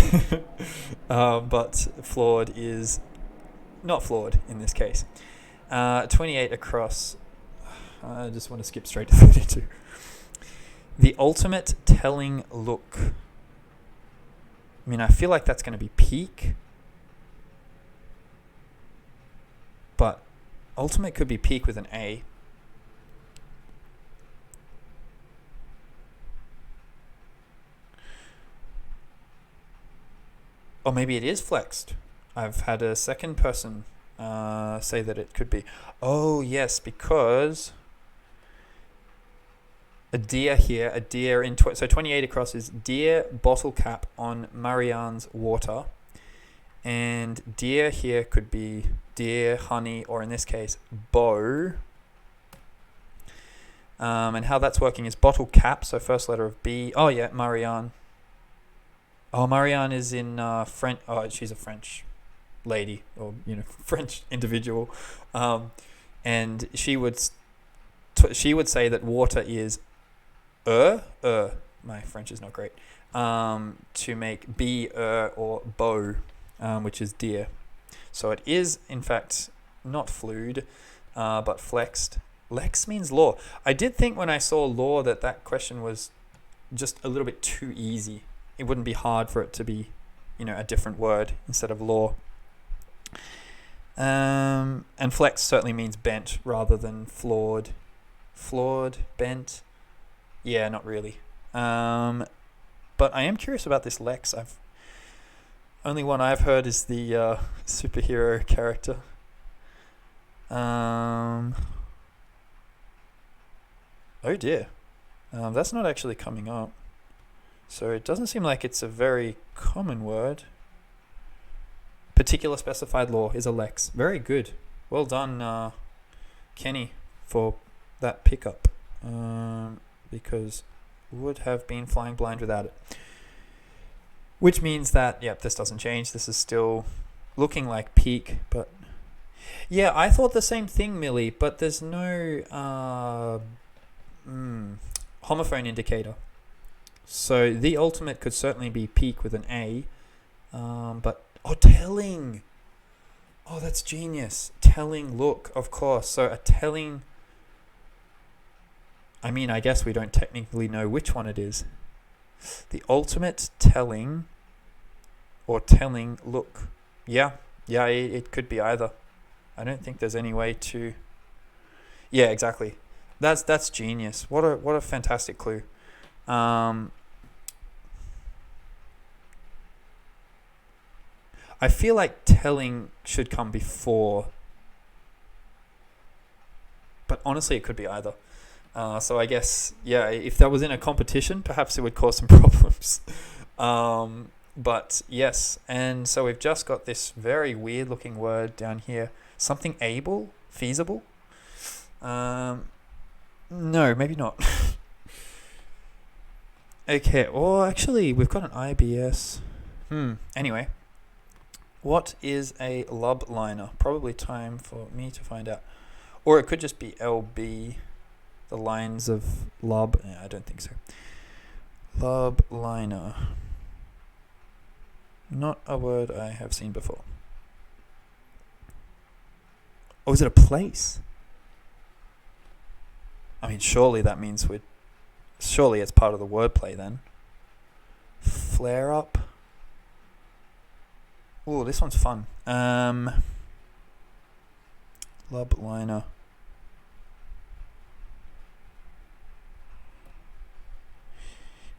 But flawed is not flawed in this case. 28 across. I just want to skip straight to 32. The ultimate telling look. I mean, I feel like that's going to be peak. But ultimate could be peak with an A. Or maybe it is flexed. I've had a second person say that it could be. Oh, yes, because... a deer here, a deer in... so 28 across is deer bottle cap on Marianne's water. And deer here could be deer, honey, or in this case, bow. And how that's working is bottle cap, so first letter of B. Oh, yeah, Marianne. Oh, Marianne is in French... Oh, she's a French lady, or, French individual. And she would say that water is... my French is not great, to make be or bow, which is deer. So it is, in fact, not flued, but flexed. Lex means law. I did think when I saw law that question was just a little bit too easy. It wouldn't be hard for it to be, a different word instead of law. And flex certainly means bent rather than flawed. Flawed, bent... yeah, not really. But I am curious about this Lex. Only one I've heard is the superhero character. Oh dear. That's not actually coming up. So it doesn't seem like it's a very common word. Particular specified law is a Lex. Very good. Well done, Kenny, for that pickup. Because would have been flying blind without it. Which means that, this doesn't change. This is still looking like peak, but... yeah, I thought the same thing, Millie, but there's no homophone indicator. So the ultimate could certainly be peak with an A, but... oh, telling! Oh, that's genius. Telling look, of course. So a telling I mean, I guess we don't technically know which one it is. The ultimate telling or telling look. Yeah, it could be either. I don't think there's any way to... Yeah, exactly. That's genius. What a fantastic clue. I feel like telling should come before, but honestly, it could be either. So I guess, yeah, if that was in a competition, perhaps it would cause some problems. But yes, and so we've just got this very weird looking word down here. Something able? Feasible? No, maybe not. Okay, or actually, we've got an IBS. Anyway. What is a lub liner? Probably time for me to find out. Or it could just be LB, the lines of lub. I don't think so. Lub liner. Not a word I have seen before. Oh, is it a place? I mean, surely that means surely it's part of the wordplay then. Flare up. Oh, this one's fun. Lub liner.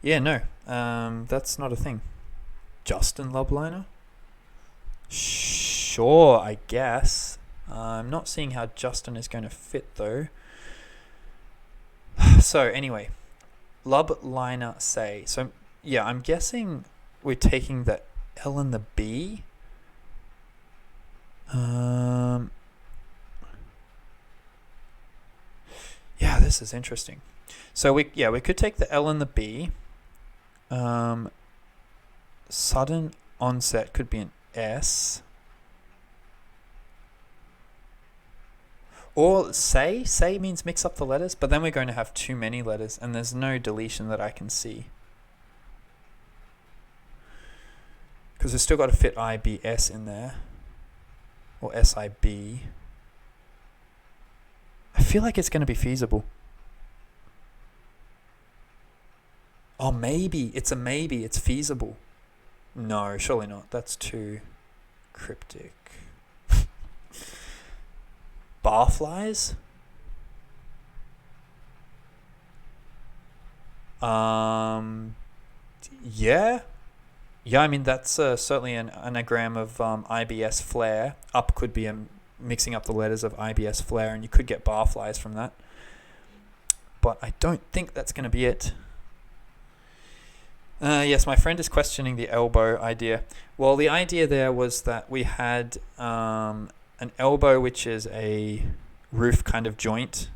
Yeah, no. That's not a thing. Justin lub liner? Sure, I guess. I'm not seeing how Justin is going to fit though. So anyway, lub liner say. So yeah, I'm guessing we're taking the L and the B. Yeah, this is interesting. So we could take the L and the B. Sudden onset could be an S. Or say means mix up the letters, but then we're going to have too many letters and there's no deletion that I can see. Because we've still got to fit IBS in there. Or SIB. I feel like it's going to be feasible. Oh, maybe. It's a maybe. It's feasible. No, surely not. That's too cryptic. Barflies? Yeah. Yeah, I mean, that's certainly an anagram of IBS flare. Up could be mixing up the letters of IBS flare, and you could get barflies from that. But I don't think that's going to be it. Yes, my friend is questioning the elbow idea. Well, the idea there was that we had an elbow, which is a roof kind of joint,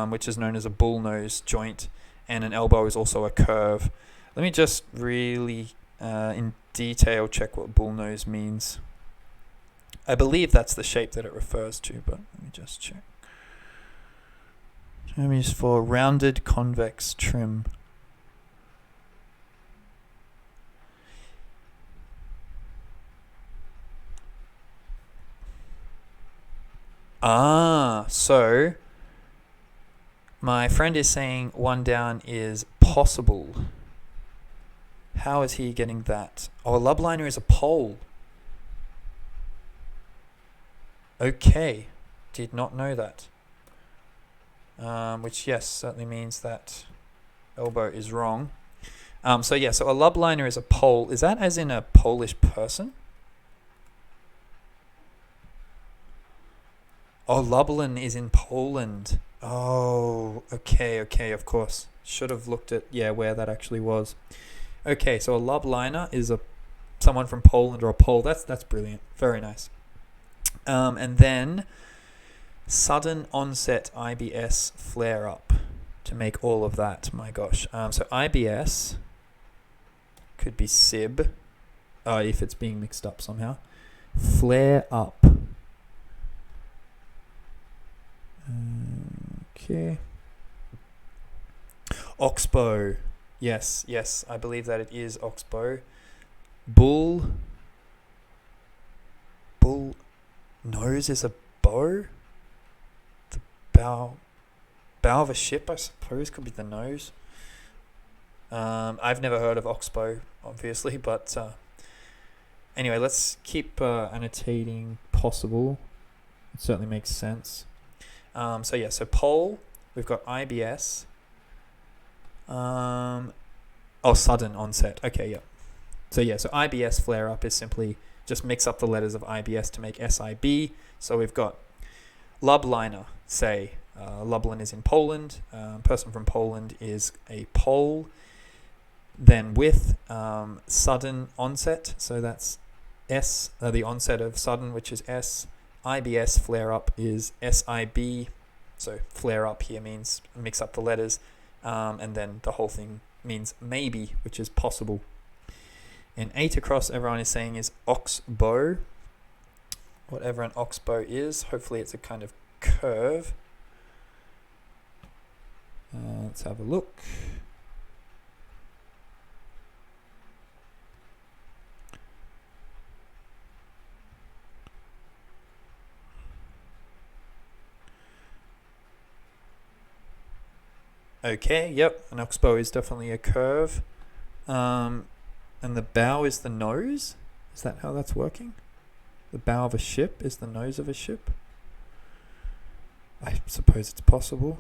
which is known as a bullnose joint, and an elbow is also a curve. Let me just really in detail check what bullnose means. I believe that's the shape that it refers to, but let me just check. Term used for rounded convex trim. So my friend is saying one down is possible. How is he getting that? Oh, a lub liner is a pole. Okay, did not know that. Which, yes, certainly means that elbow is wrong. So a lub liner is a pole. Is that as in a Polish person? Oh, Lublin is in Poland. Oh, okay, of course. Should have looked at, where that actually was. Okay, so a lub liner is someone from Poland or a Pole. That's brilliant. Very nice. And then sudden onset IBS flare up to make all of that. My gosh. So IBS could be SIB if it's being mixed up somehow. Flare up. Okay. Oxbow. Yes, I believe that it is oxbow. Bull nose is a bow. The bow. bow of a ship, I suppose, could be the nose. I've never heard of oxbow, obviously, but anyway, let's keep annotating possible. It certainly makes sense. So pole, we've got IBS. Sudden onset. Okay, yeah. So IBS flare up is simply just mix up the letters of IBS to make SIB. So we've got Lubliner, say. Lublin is in Poland. Person from Poland is a Pole. Then with sudden onset, so that's S, the onset of sudden, which is S. IBS flare up is SIB. So flare up here means mix up the letters. And then the whole thing means maybe, which is possible. And 8 across, everyone is saying is oxbow. Whatever an oxbow is, hopefully it's a kind of curve. Let's have a look. Okay, yep, an oxbow is definitely a curve. And the bow is the nose? Is that how that's working? The bow of a ship is the nose of a ship? I suppose it's possible.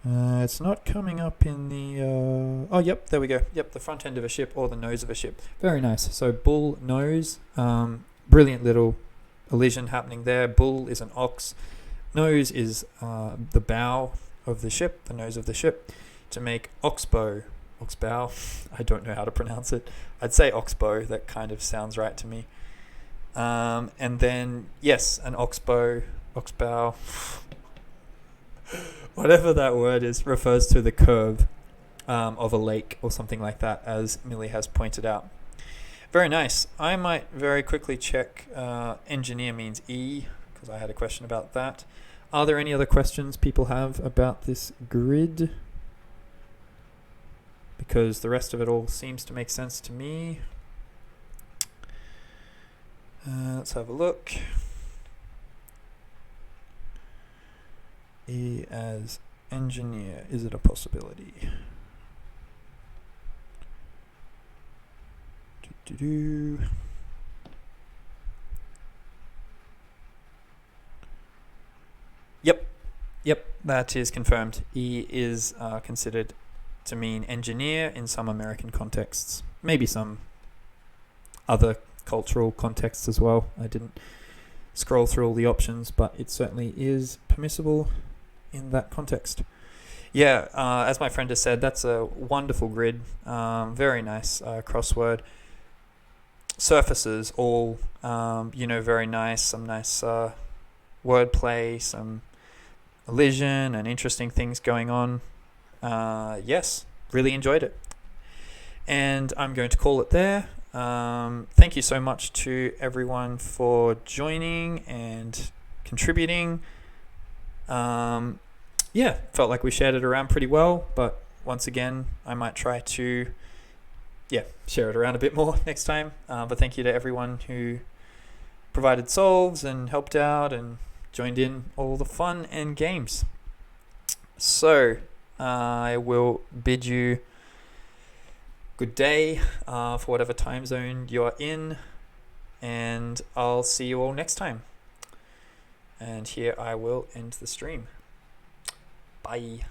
It's not coming up in the... oh, yep, there we go. Yep, the front end of a ship or the nose of a ship. Very nice. So bull, nose. Brilliant little elision happening there. Bull is an ox. Nose is the bow of the ship, the nose of the ship. To make oxbow, oxbow, I don't know how to pronounce it. I'd say oxbow, that kind of sounds right to me. And then, yes, an oxbow, oxbow, whatever that word is, refers to the curve of a lake or something like that, as Millie has pointed out. Very nice. I might very quickly check engineer means E, because I had a question about that. Are there any other questions people have about this grid? Because the rest of it all seems to make sense to me. Let's have a look. E as engineer, is it a possibility? Yep, that is confirmed. E is considered to mean engineer in some American contexts, maybe some other cultural contexts as well. I didn't scroll through all the options, but it certainly is permissible in that context. Yeah, as my friend has said, that's a wonderful grid. Very nice crossword. Surfaces, all, very nice. Some nice wordplay, some elision and interesting things going on. Yes, really enjoyed it. And I'm going to call it there. Thank you so much to everyone for joining and contributing. Felt like we shared it around pretty well, but once again, I might try to share it around a bit more next time. But thank you to everyone who provided solves and helped out and joined in all the fun and games. So I will bid you good day for whatever time zone you're in, and I'll see you all next time. And here I will end the stream. Bye.